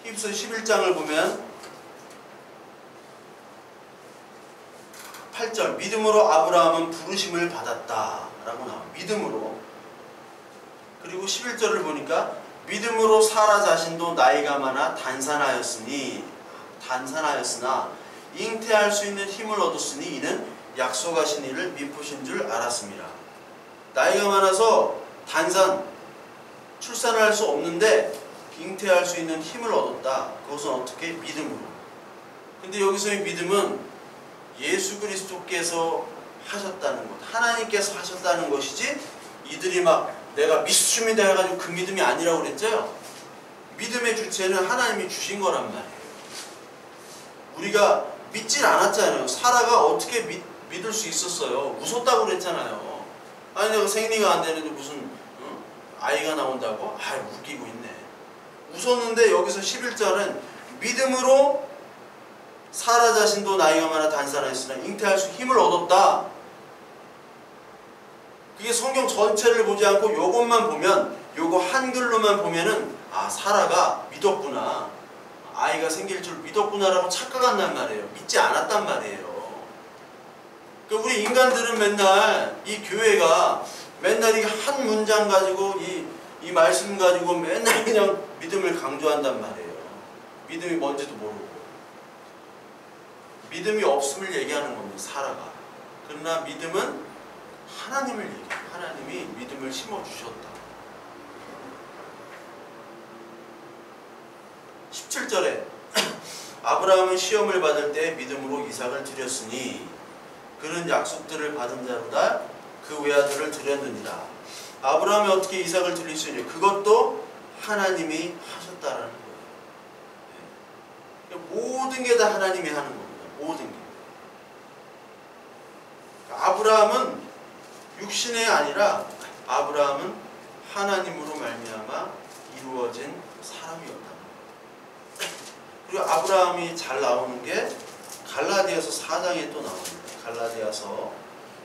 얘기. 히브리서 11장을 보면 8절 믿음으로 아브라함은 부르심을 받았다 라고 나와요. 믿음으로. 그리고 11절을 보니까 믿음으로 사라 자신도 나이가 많아 단산하였으나 잉태할 수 있는 힘을 얻었으니 이는 약속하신 이를 미쁘신 줄 알았습니다. 나이가 많아서 출산을 할 수 없는데 잉태할 수 있는 힘을 얻었다. 그것은 어떻게? 믿음으로. 근데 여기서의 믿음은 예수 그리스도께서 하셨다는 것, 하나님께서 하셨다는 것이지 이들이 막 내가 믿습니다 해가지고 그 믿음이 아니라고 그랬죠. 믿음의 주체는 하나님이 주신 거란 말이에요. 우리가 믿질 않았잖아요. 사라가 어떻게 믿을 수 있었어요? 무섭다고 그랬잖아요. 아니 내가 생리가 안 되는데 무슨 아이가 나온다고? 아 웃기고 있네. 웃었는데 여기서 11절은 믿음으로 사라 자신도 나이가 많아 단산하였으나 잉태할 수 힘을 얻었다. 그게 성경 전체를 보지 않고 요것만 보면, 요거 한글로만 보면은 아 사라가 믿었구나, 아이가 생길 줄 믿었구나라고 착각한단 말이에요. 믿지 않았단 말이에요. 그러니까 우리 인간들은 맨날 이 교회가 맨날 이 한 문장 가지고 이 말씀 가지고 맨날 그냥 믿음을 강조한단 말이에요. 믿음이 뭔지도 모르고 믿음이 없음을 얘기하는 겁니다. 사라가. 그러나 믿음은 하나님을 얘기해요. 하나님이 믿음을 심어주셨다. 17절에 아브라함은 시험을 받을 때 믿음으로 이삭을 드렸으니 그는 약속들을 받은 자로다 그 외아들을 드렸느니라. 아브라함이 어떻게 이삭을 드릴 수 있냐? 그것도 하나님이 하셨다라는 거예요. 모든 게 다 하나님이 하는 겁니다. 모든 게. 아브라함은 육신이 아니라 아브라함은 하나님으로 말미암아 이루어진 사람이었다. 그리고 아브라함이 잘 나오는 게 갈라디아서 4장에 또 나옵니다. 갈라디아서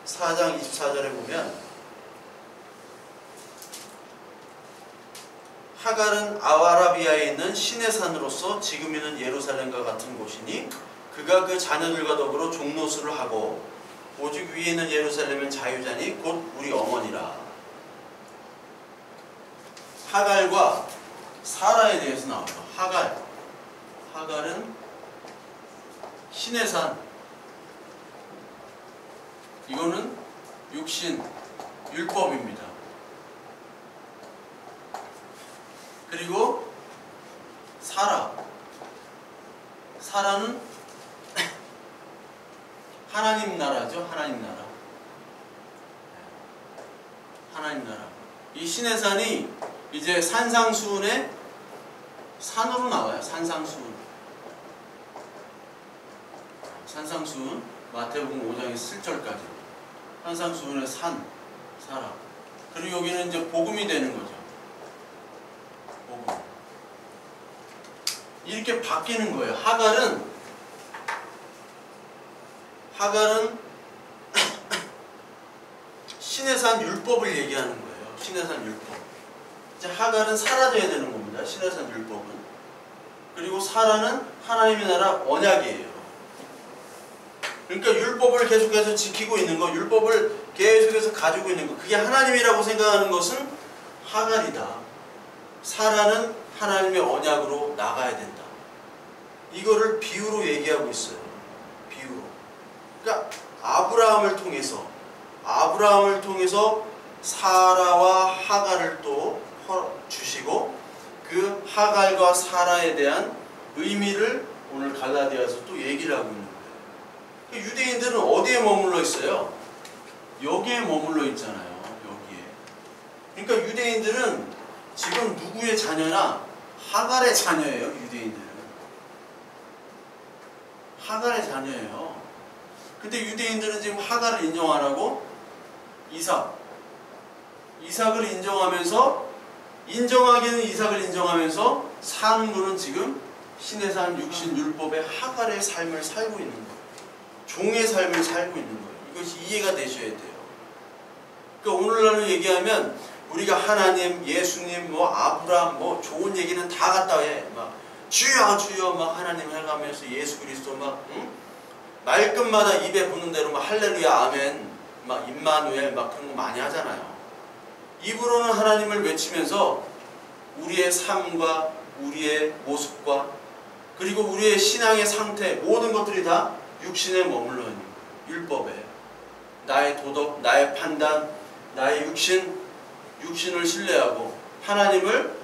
4장 24절에 보면 하갈은 아라비아에 있는 신의 산으로서 지금 있는 예루살렘과 같은 곳이니 그가 그 자녀들과 더불어 종노수를 하고 오직 위에 있는 예루살렘은 자유자니 곧 우리 어머니라. 하갈과 사라에 대해서 나와요. 하갈은 신의 산, 이거는 육신, 율법입니다. 그리고 사라는 하나님 나라죠. 하나님 나라. 이 신의 산이 이제 산상수훈의 산으로 나와요. 산상수훈 마태복음 5장에서 7절까지 산상수훈의 사라. 그리고 여기는 이제 복음이 되는 거죠. 복음. 이렇게 바뀌는 거예요. 하갈은 신의 산 율법을 얘기하는 거예요. 신의 산 율법. 이제 하갈은 사라져야 되는 겁니다. 신의 산 율법은. 그리고 사라는 하나님의 나라 언약이에요. 그러니까 율법을 계속해서 지키고 있는 거, 율법을 계속해서 가지고 있는 거, 그게 하나님이라고 생각하는 것은 하갈이다. 사라는 하나님의 언약으로 나가야 된다. 이거를 비유로 얘기하고 있어요. 비유로. 그러니까 아브라함을 통해서 사라와 하갈을 또 주시고 그 하갈과 사라에 대한 의미를 오늘 갈라디아서 또 얘기를 하고 있는 거예요. 유대인들은 어디에 머물러 있어요? 여기에 머물러 있잖아요. 여기에. 그러니까 유대인들은 지금 누구의 자녀나 하갈의 자녀예요. 유대인들은 하갈의 자녀예요. 근데 유대인들은 지금 하갈을 인정 안 하고 이삭을 인정하기는 이삭을 인정하면서 사는 거는 지금 신의 산 육신 율법의 하갈의 삶을 살고 있는 거예요. 종의 삶을 살고 있는 거예요. 이것이 이해가 되셔야 돼요. 그러니까 오늘날로 얘기하면 우리가 하나님, 예수님, 아브라함, 좋은 얘기는 다 갖다 해. 막 주여 주여 막 하나님 해가면서 예수 그리스도 말끝마다 입에 붙는 대로 할렐루야 아멘 임마누엘 그런 거 많이 하잖아요. 입으로는 하나님을 외치면서 우리의 삶과 우리의 모습과 그리고 우리의 신앙의 상태 모든 것들이 다 육신에 머물러 있는 거예요. 율법에 나의 도덕, 나의 판단, 나의 육신을 신뢰하고 하나님을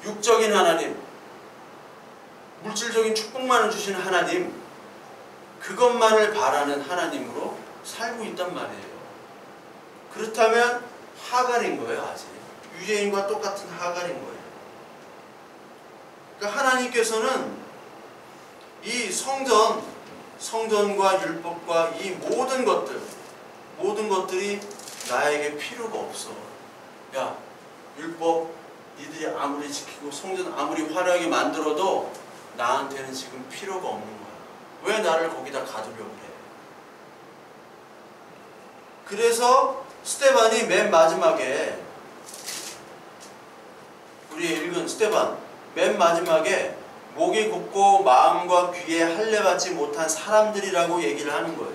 육적인 하나님, 물질적인 축복만을 주시는 하나님, 그것만을 바라는 하나님으로 살고 있단 말이에요. 그렇다면 하갈인 거예요. 아직 유대인과 똑같은 하갈인 거예요. 그러니까 하나님께서는 이 성전과 율법과 이 모든 것들이 나에게 필요가 없어. 야, 율법 니들이 아무리 지키고 성전 아무리 화려하게 만들어도 나한테는 지금 필요가 없는 거야. 왜 나를 거기다 가두려고 해? 그래서 스데반이 맨 마지막에 우리 읽은 스데반 맨 마지막에 목이 곱고 마음과 귀에 할례받지 못한 사람들이라고 얘기를 하는 거예요.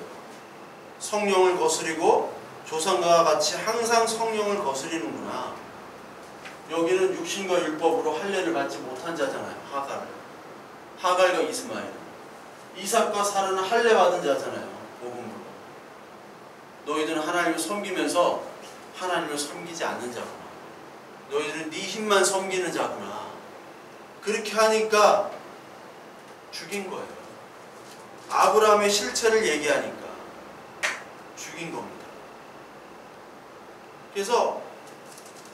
성령을 거스리고 조상과 같이 항상 성령을 거스리는구나. 여기는 육신과 율법으로 할례를 받지 못한 자잖아요. 하갈과 이스마엘. 이삭과 사라는 할례 받은 자잖아요. 복음으로. 너희들은 하나님을 섬기면서 하나님을 섬기지 않는 자구나. 너희들은 네 힘만 섬기는 자구나. 그렇게 하니까 죽인 거예요. 아브라함의 실체를 얘기하니까 죽인 겁니다. 그래서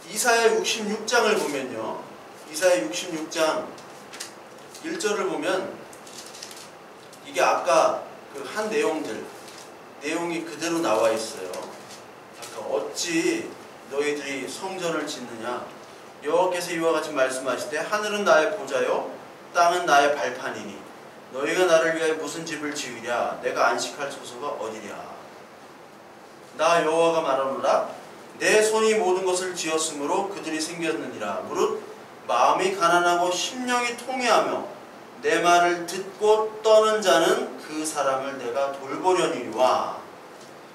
이사야 66장을 보면요. 이사야 66장 1절을 보면 이게 아까 그 한 내용이 그대로 나와 있어요. 아까 어찌 너희들이 성전을 짓느냐. 여호와께서 이와 같이 말씀하시되 하늘은 나의 보좌요 땅은 나의 발판이니 너희가 나를 위하여 무슨 집을 지으랴. 내가 안식할 소서가 어디랴. 나 여호와가 말하노라. 내 손이 모든 것을 지었으므로 그들이 생겼느니라. 무릇 마음이 가난하고 심령이 통회하며 내 말을 듣고 떠는 자는 그 사람을 내가 돌보려니와.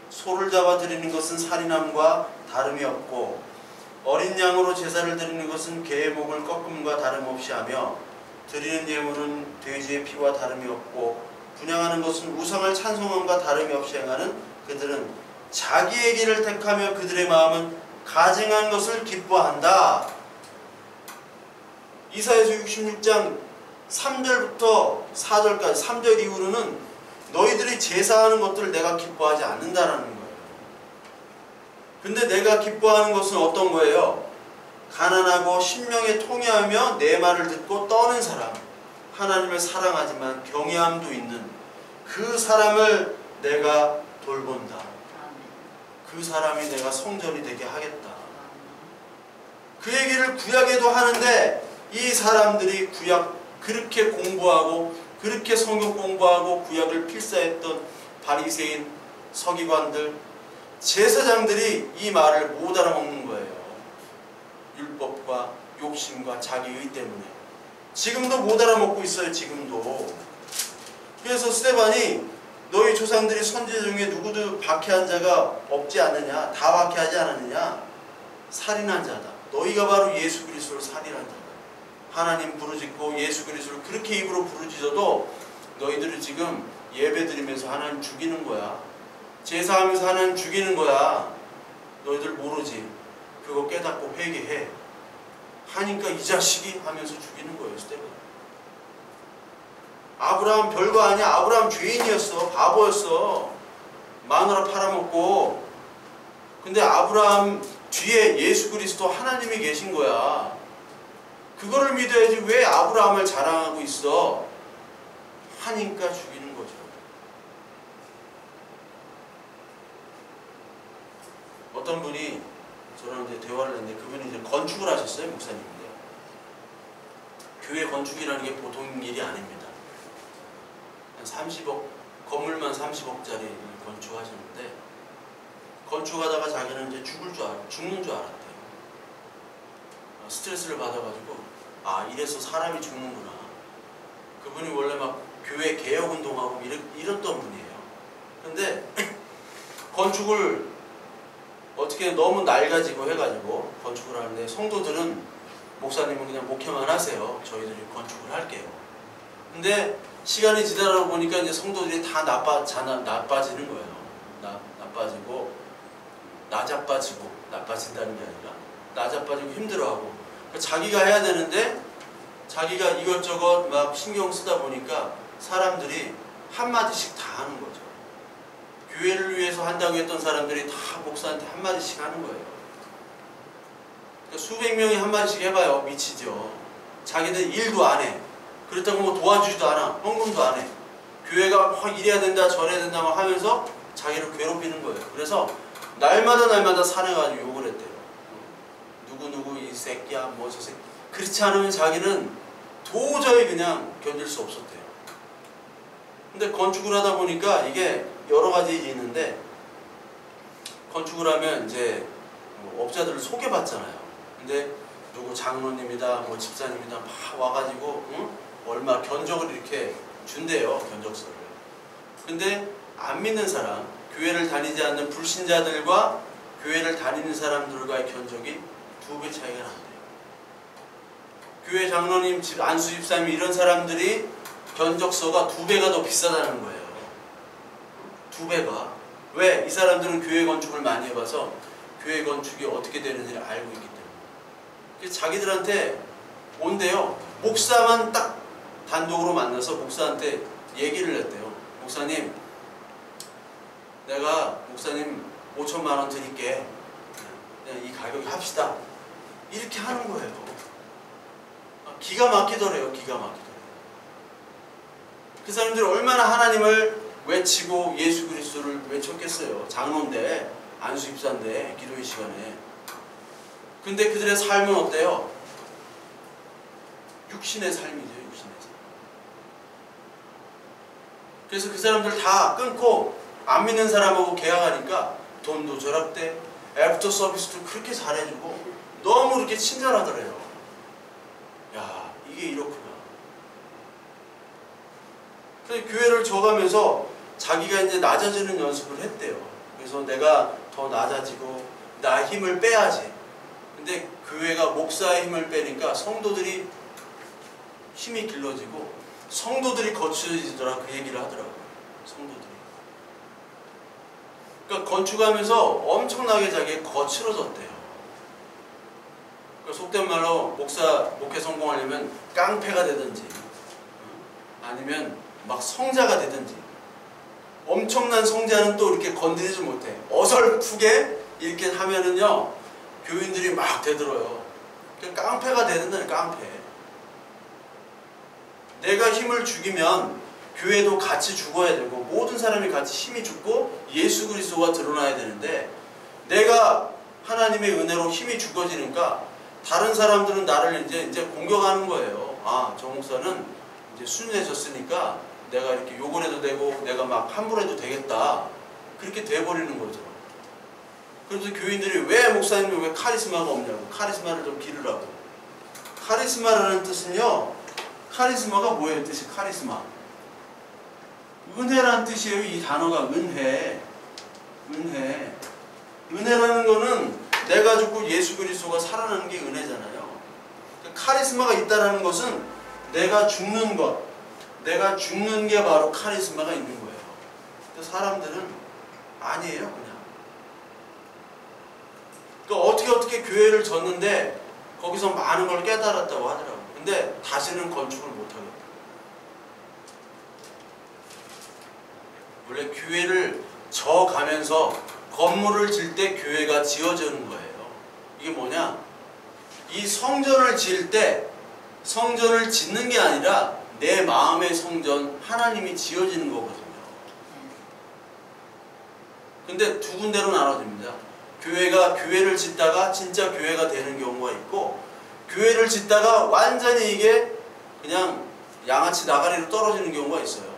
소를 잡아 드리는 것은 살인함과 다름이 없고 어린 양으로 제사를 드리는 것은 개의 목을 꺾음과 다름없이 하며 드리는 예물은 돼지의 피와 다름이 없고 분향하는 것은 우상을 찬송함과 다름이 없이 행하는 그들은 자기의 길을 택하며 그들의 마음은 가증한 것을 기뻐한다. 이사야서 66장 3절부터 4절까지 3절 이후로는 너희들이 제사하는 것들을 내가 기뻐하지 않는다라는 거예요. 근데 내가 기뻐하는 것은 어떤 거예요? 가난하고 심령에 통회하며 내 말을 듣고 떠는 사람, 하나님을 사랑하지만 경외함도 있는 그 사람을 내가 돌본다. 그 사람이 내가 성전이 되게 하겠다. 그 얘기를 구약에도 하는데 이 사람들이 구약 그렇게 공부하고 그렇게 성경 공부하고 구약을 필사했던 바리새인, 서기관들, 제사장들이 이 말을 못 알아먹는 거예요. 율법과 욕심과 자기의 때문에. 지금도 못 알아먹고 있어요. 지금도. 그래서 스데반이 너희 조상들이 선지자 중에 누구도 박해한 자가 없지 않느냐? 다 박해하지 않았느냐? 살인한 자다. 너희가 바로 예수 그리스도를 살인한 자다. 하나님 부르짖고 예수 그리스도를 그렇게 입으로 부르짖어도 너희들은 지금 예배드리면서 하나님 죽이는 거야. 제사하면서 하나님 죽이는 거야. 너희들 모르지. 그거 깨닫고 회개해. 하니까 이 자식이 하면서 죽이는 거예요. 스데반. 아브라함 별거 아니야. 아브라함 죄인이었어. 바보였어. 마누라 팔아먹고. 근데 아브라함 뒤에 예수 그리스도 하나님이 계신 거야. 그거를 믿어야지 왜 아브라함을 자랑하고 있어? 하니까 죽이는 거죠. 어떤 분이 저랑 이제 대화를 했는데 그분이 이제 건축을 하셨어요. 목사님인데. 교회 건축이라는 게 보통 일이 아닙니다. 한 30억, 건물만 30억짜리 건축하셨는데 건축하다가 자기는 이제 죽는 줄 알았대요. 스트레스를 받아가지고 이래서 사람이 죽는구나. 그분이 원래 막 교회 개혁운동하고 이랬던 분이에요. 근데 건축을 어떻게 너무 낡아지고 해가지고 건축을 하는데 성도들은 목사님은 그냥 목회만 하세요. 저희들이 건축을 할게요. 근데 시간이 지나다 보니까 이제 성도들이 다 나빠지는 거예요. 나빠지고 나빠진다는 게 아니라 나자빠지고 힘들어하고 자기가 해야 되는데 자기가 이것저것 막 신경 쓰다 보니까 사람들이 한마디씩 다 하는 거죠. 교회를 위해서 한다고 했던 사람들이 다 목사한테 한마디씩 하는 거예요. 그러니까 수백 명이 한마디씩 해봐요. 미치죠. 자기들 일도 안 해. 그렇다고 뭐 도와주지도 않아. 헌금도 안 해. 교회가 이래야 된다 저래야 된다 하면서 자기를 괴롭히는 거예요. 그래서 날마다 산해가지고 욕을 했대요. 누구 이 새끼야 뭐 저 새끼. 그렇지 않으면 자기는 도저히 그냥 견딜 수 없었대요. 근데 건축을 하다 보니까 이게 여러 가지 일이 있는데 건축을 하면 이제 업자들을 소개받잖아요. 근데 누구 장로님이다 뭐 집사님이다 막 와가지고 얼마 견적을 이렇게 준대요. 견적서를. 근데 안 믿는 사람, 교회를 다니지 않는 불신자들과 교회를 다니는 사람들과의 견적이 2배 차이가 난대요. 교회 장로님, 안수 집사님 이런 사람들이 견적서가 2배가 더 비싸다는 거예요. 2배가. 왜? 이 사람들은 교회 건축을 많이 해봐서 교회 건축이 어떻게 되는지를 알고 있기 때문에. 그래서 자기들한테 온대요. 목사만 딱 단독으로 만나서 목사한테 얘기를 했대요. 목사님, 내가 목사님 5천만 원 드릴게. 그냥 이 가격에 합시다. 이렇게 하는 거예요. 기가 막히더래요. 기가 막히더래요. 그 사람들이 얼마나 하나님을 외치고 예수 그리스도를 외쳤겠어요. 장로인데, 안수 입사인데, 기도의 시간에. 근데 그들의 삶은 어때요? 육신의 삶이죠. 육신의 삶. 그래서 그 사람들 다 끊고 안 믿는 사람하고 계약하니까 돈도 절약돼, 애프터 서비스도 그렇게 잘해주고 너무 그렇게 친절하더래요. 야, 이게 이렇구나. 그래서 교회를 줘가면서 자기가 이제 낮아지는 연습을 했대요. 그래서 내가 더 낮아지고 나 힘을 빼야지. 근데 교회가 목사의 힘을 빼니까 성도들이 힘이 길러지고 성도들이 거칠어지더라, 그 얘기를 하더라고요. 성도들이. 그러니까 건축하면서 엄청나게 자기가 거칠어졌대요. 그러니까 속된 말로 목회 성공하려면 깡패가 되든지 아니면 막 성자가 되든지, 엄청난 성자는 또 이렇게 건드리지 못해. 어설프게 이렇게 하면은요 교인들이 막 대들어요. 그러니까 깡패가 되는데, 깡패. 내가 힘을 죽이면 교회도 같이 죽어야 되고 모든 사람이 같이 힘이 죽고 예수 그리스도가 드러나야 되는데, 내가 하나님의 은혜로 힘이 죽어지니까 다른 사람들은 나를 이제 공격하는 거예요. 아, 저 목사는 이제 순수해졌으니까 내가 이렇게 욕을 해도 되고 내가 막 함부로 해도 되겠다, 그렇게 돼버리는 거죠. 그래서 교인들이 왜 목사님이 왜 카리스마가 없냐고, 카리스마를 좀 기르라고. 카리스마라는 뜻은요, 카리스마가 뭐예요? 뜻이 카리스마, 은혜라는 뜻이에요. 이 단어가 은혜. 은혜라는 거는 내가 죽고 예수 그리스도가 살아나는 게 은혜잖아요. 카리스마가 있다는 것은 내가 죽는 것, 내가 죽는 게 바로 카리스마가 있는 거예요. 근데 사람들은 아니에요, 그냥. 그러니까 어떻게 교회를 졌는데 거기서 많은 걸 깨달았다고 하더라고요. 근데 다시는 건축을 못하겠다. 원래 교회를 져가면서 건물을 질 때 교회가 지어지는 거예요. 이게 뭐냐? 이 성전을 지을 때 성전을 짓는 게 아니라 내 마음의 성전, 하나님이 지어지는 거거든요. 근데 두 군데로 나눠집니다. 교회를 짓다가 진짜 교회가 되는 경우가 있고, 교회를 짓다가 완전히 이게 그냥 양아치 나가리로 떨어지는 경우가 있어요.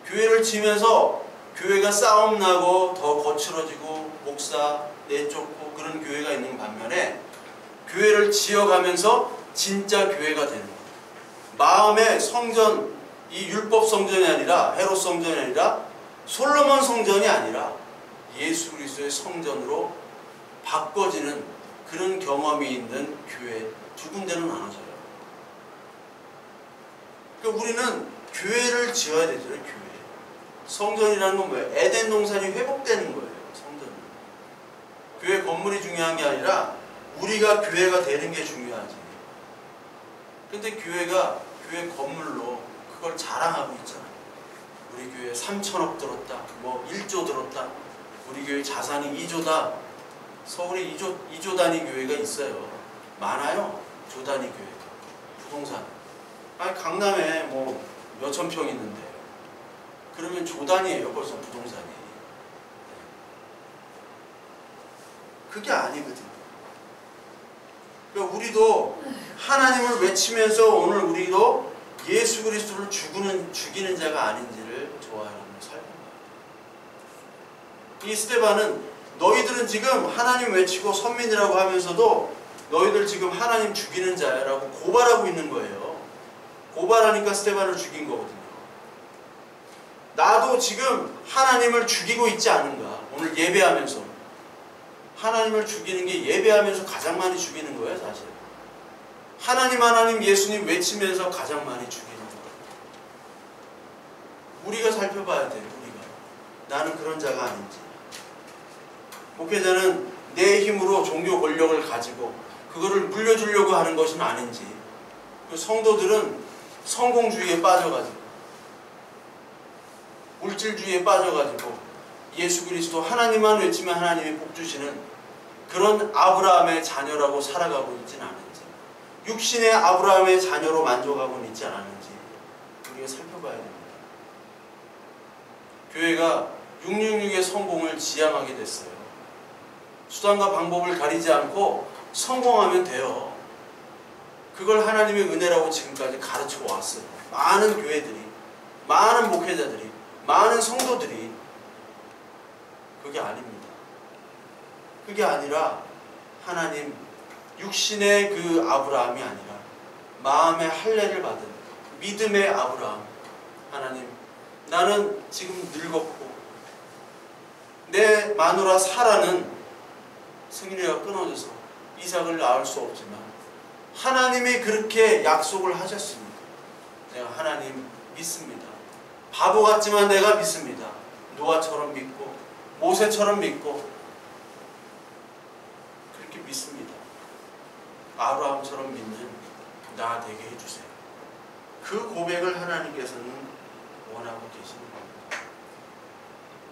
교회를 지면서 교회가 싸움 나고 더 거칠어지고 목사 내쫓고 그런 교회가 있는 반면에, 교회를 지어가면서 진짜 교회가 되는 거예요. 마음의 성전, 이 율법 성전이 아니라, 헤롯 성전이 아니라, 솔로몬 성전이 아니라 예수 그리스도의 성전으로 바꿔지는 그런 경험이 있는 교회, 두 군데로 나눠져요. 그러니까 우리는 교회를 지어야 되죠. 교회. 성전이라는 건 뭐예요? 에덴 동산이 회복되는 거예요. 성전은. 교회 건물이 중요한 게 아니라 우리가 교회가 되는 게 중요하지. 근데 교회가 교회 건물로 그걸 자랑하고 있잖아요. 우리 교회 3천억 들었다, 뭐 1조 들었다, 우리 교회 자산이 2조다. 서울에 2조 단위 교회가 있어요. 많아요. 조 단위 교회가. 부동산. 아니, 강남에 뭐 몇천 평 있는데 그러면 조 단위예요. 벌써 부동산이. 그게 아니거든요. 그러니까 우리도 하나님을 외치면서 오늘 우리도 예수 그리스도를 죽이는 자가 아닌지를 좋아하는 살펴봐요. 이 스데반은 너희들은 지금 하나님 외치고 선민이라고 하면서도 너희들 지금 하나님 죽이는 자라고 고발하고 있는 거예요. 고발하니까 스데반을 죽인 거거든요. 나도 지금 하나님을 죽이고 있지 않은가. 오늘 예배하면서 하나님을 죽이는 게 예배하면서 가장 많이 죽이는 거예요. 사실 하나님 예수님 외치면서 가장 많이 죽이는 거예요. 우리가 살펴봐야 돼요. 우리가 나는 그런 자가 아닌지. 목회자는 내 힘으로 종교 권력을 가지고 그거를 물려주려고 하는 것은 아닌지, 그 성도들은 성공주의에 빠져가지고 물질주의에 빠져가지고 예수 그리스도 하나님만 외치면 하나님이 복 주시는 그런 아브라함의 자녀라고 살아가고 있지는 않은지, 육신의 아브라함의 자녀로 만족하고 있지 않았는지 우리가 살펴봐야 됩니다. 교회가 666의 성공을 지향하게 됐어요. 수단과 방법을 가리지 않고 성공하면 돼요. 그걸 하나님의 은혜라고 지금까지 가르쳐 왔어요. 많은 교회들이, 많은 목회자들이, 많은 성도들이. 그게 아닙니다. 그게 아니라 하나님, 육신의 그 아브라함이 아니라 마음의 할례를 받은 믿음의 아브라함. 하나님, 나는 지금 늙었고 내 마누라 사라는 승인이가 끊어져서 이삭을 낳을 수 없지만 하나님이 그렇게 약속을 하셨습니다. 내가 하나님 믿습니다. 바보 같지만 내가 믿습니다. 노아처럼 믿고 모세처럼 믿고 그렇게 믿습니다. 아브라함처럼 믿는 나 되게 해주세요. 그 고백을 하나님께서는 원하고 계시는 겁니다.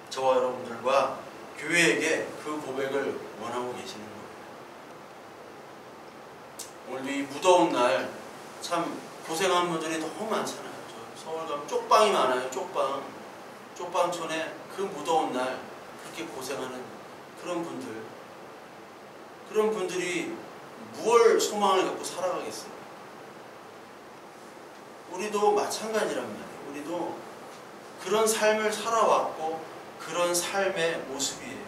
저와 여러분들과 교회에게 그 고백을 원하고 계시는 겁니다. 오늘도 이 무더운 날 참 고생한 분들이 너무 많잖아요. 저 서울 가면 쪽방이 많아요. 쪽방촌에 그 무더운 날 그렇게 고생하는 그런 분들이 무얼 소망을 갖고 살아가겠어요? 우리도 마찬가지란 말이에요. 우리도 그런 삶을 살아왔고 그런 삶의 모습이에요.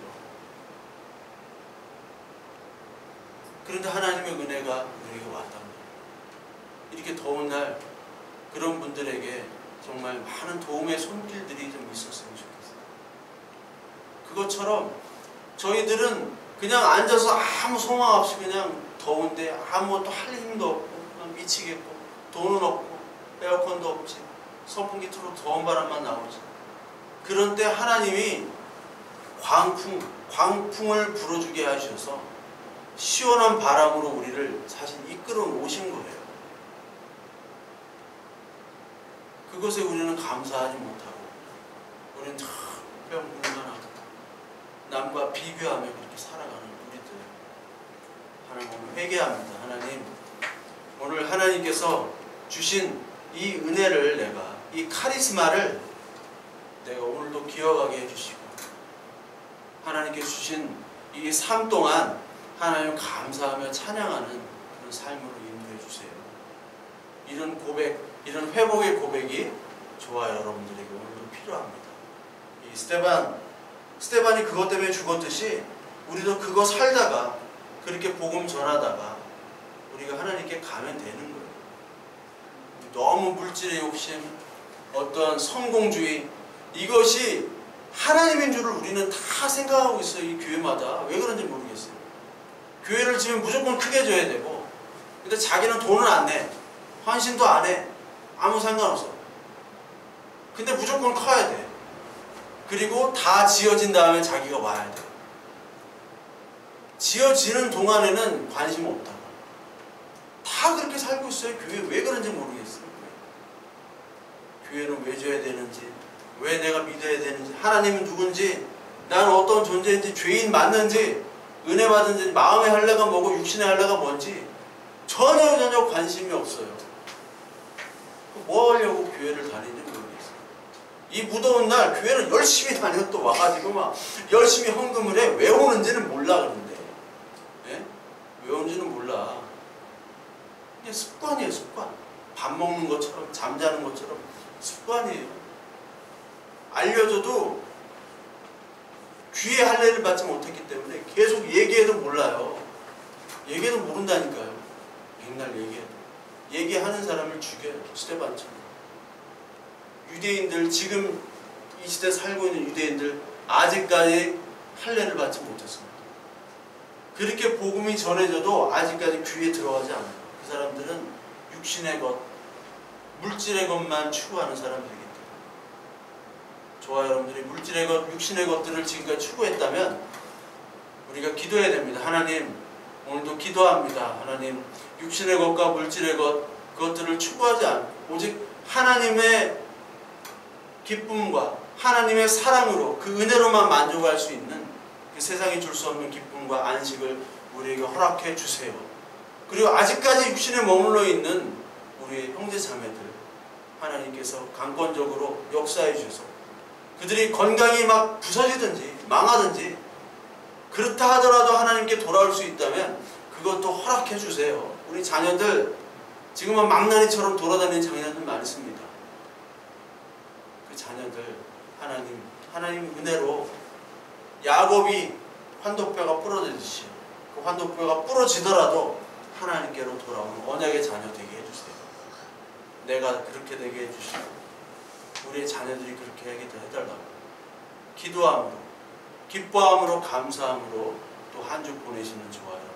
그런데 하나님의 은혜가 우리에게 왔단 말이에요. 이렇게 더운 날 그런 분들에게 정말 많은 도움의 손길들이 좀 있었으면 좋겠어요. 그것처럼 저희들은 그냥 앉아서 아무 소망 없이 그냥 더운데 아무것도 할 힘도 없고 그냥 미치겠고 돈은 없고 에어컨도 없지, 선풍기 틀어도 더운 바람만 나오지. 그런 때 하나님이 광풍을 불어주게 하셔서 시원한 바람으로 우리를 사실 이끌어 놓으신 거예요. 그것에 우리는 감사하지 못하고 우리는 참 평균만하고 남과 비교하며 그렇게 살아가는 우리들. 하나님 오늘 회개합니다. 하나님 오늘 하나님께서 주신 이 은혜를 내가, 이 카리스마를 내가 오늘도 기억하게 해주시고 하나님께서 주신 이 삶 동안 하나님 감사하며 찬양하는 그런 삶으로 인도해 주세요. 이런 고백, 이런 회복의 고백이 저와 여러분들에게 오늘도 필요합니다. 이 스데반이 그것 때문에 죽었듯이 우리도 그거 살다가 그렇게 복음 전하다가 우리가 하나님께 가면 되는 거예요. 너무 물질의 욕심, 어떠한 성공주의, 이것이 하나님인 줄을 우리는 다 생각하고 있어요. 이 교회마다. 왜 그런지 모르겠어요. 교회를 지면 무조건 크게 줘야 되고, 근데 자기는 돈을 안 내, 헌신도 안 해, 아무 상관없어. 근데 무조건 커야 돼. 그리고 다 지어진 다음에 자기가 와야 돼. 지어지는 동안에는 관심 없다고. 다 그렇게 살고 있어요. 교회 왜 그런지 모르겠어요. 교회는 왜 줘야 되는지, 왜 내가 믿어야 되는지, 하나님은 누군지, 나는 어떤 존재인지, 죄인 맞는지, 은혜 받은지, 마음의 할례가 뭐고 육신의 할례가 뭔지 전혀 관심이 없어요. 뭐 하려고 교회를 다니는지 모르겠어요. 이 무더운 날 교회는 열심히 다녀 또 와가지고 막 열심히 헌금을 해. 왜 오는지는 몰라. 그런데 예? 왜 오는지는 몰라. 그냥 습관이에요. 습관. 밥 먹는 것처럼, 잠자는 것처럼 습관이에요. 알려줘도 귀의 할례를 받지 못했기 때문에 계속 얘기해도 몰라요. 얘기해도 모른다니까요. 백날 얘기해도. 얘기하는 사람을 죽여요. 스데반처럼. 유대인들, 지금 이 시대 살고 있는 유대인들 아직까지 할례를 받지 못했습니다. 그렇게 복음이 전해져도 아직까지 귀에 들어가지 않아요. 그 사람들은 육신의 것, 물질의 것만 추구하는 사람들이기 때문에. 저와 여러분들이 물질의 것, 육신의 것들을 지금까지 추구했다면 우리가 기도해야 됩니다. 하나님, 오늘도 기도합니다. 하나님, 육신의 것과 물질의 것, 그것들을 추구하지 않고 오직 하나님의 기쁨과 하나님의 사랑으로 그 은혜로만 만족할 수 있는 그 세상이 줄 수 없는 기쁨과 안식을 우리에게 허락해 주세요. 그리고 아직까지 육신에 머물러 있는 우리의 형제 자매들 하나님께서 강권적으로 역사해 주셔서 그들이 건강이 막 부서지든지 망하든지 그렇다 하더라도 하나님께 돌아올 수 있다면 그것도 허락해 주세요. 우리 자녀들 지금은 망나니처럼 돌아다니는 자녀들 많습니다. 그 자녀들 하나님 은혜로 야곱이 환도뼈가 부러지듯이 그 환도뼈가 부러지더라도 하나님께로 돌아오는 언약의 자녀 되게 해주세요. 내가 그렇게 되게 해주시고 우리의 자녀들이 그렇게 하게 해달라고 기도함으로 기뻐함으로 감사함으로 또 한 주 보내시는 저와 여러분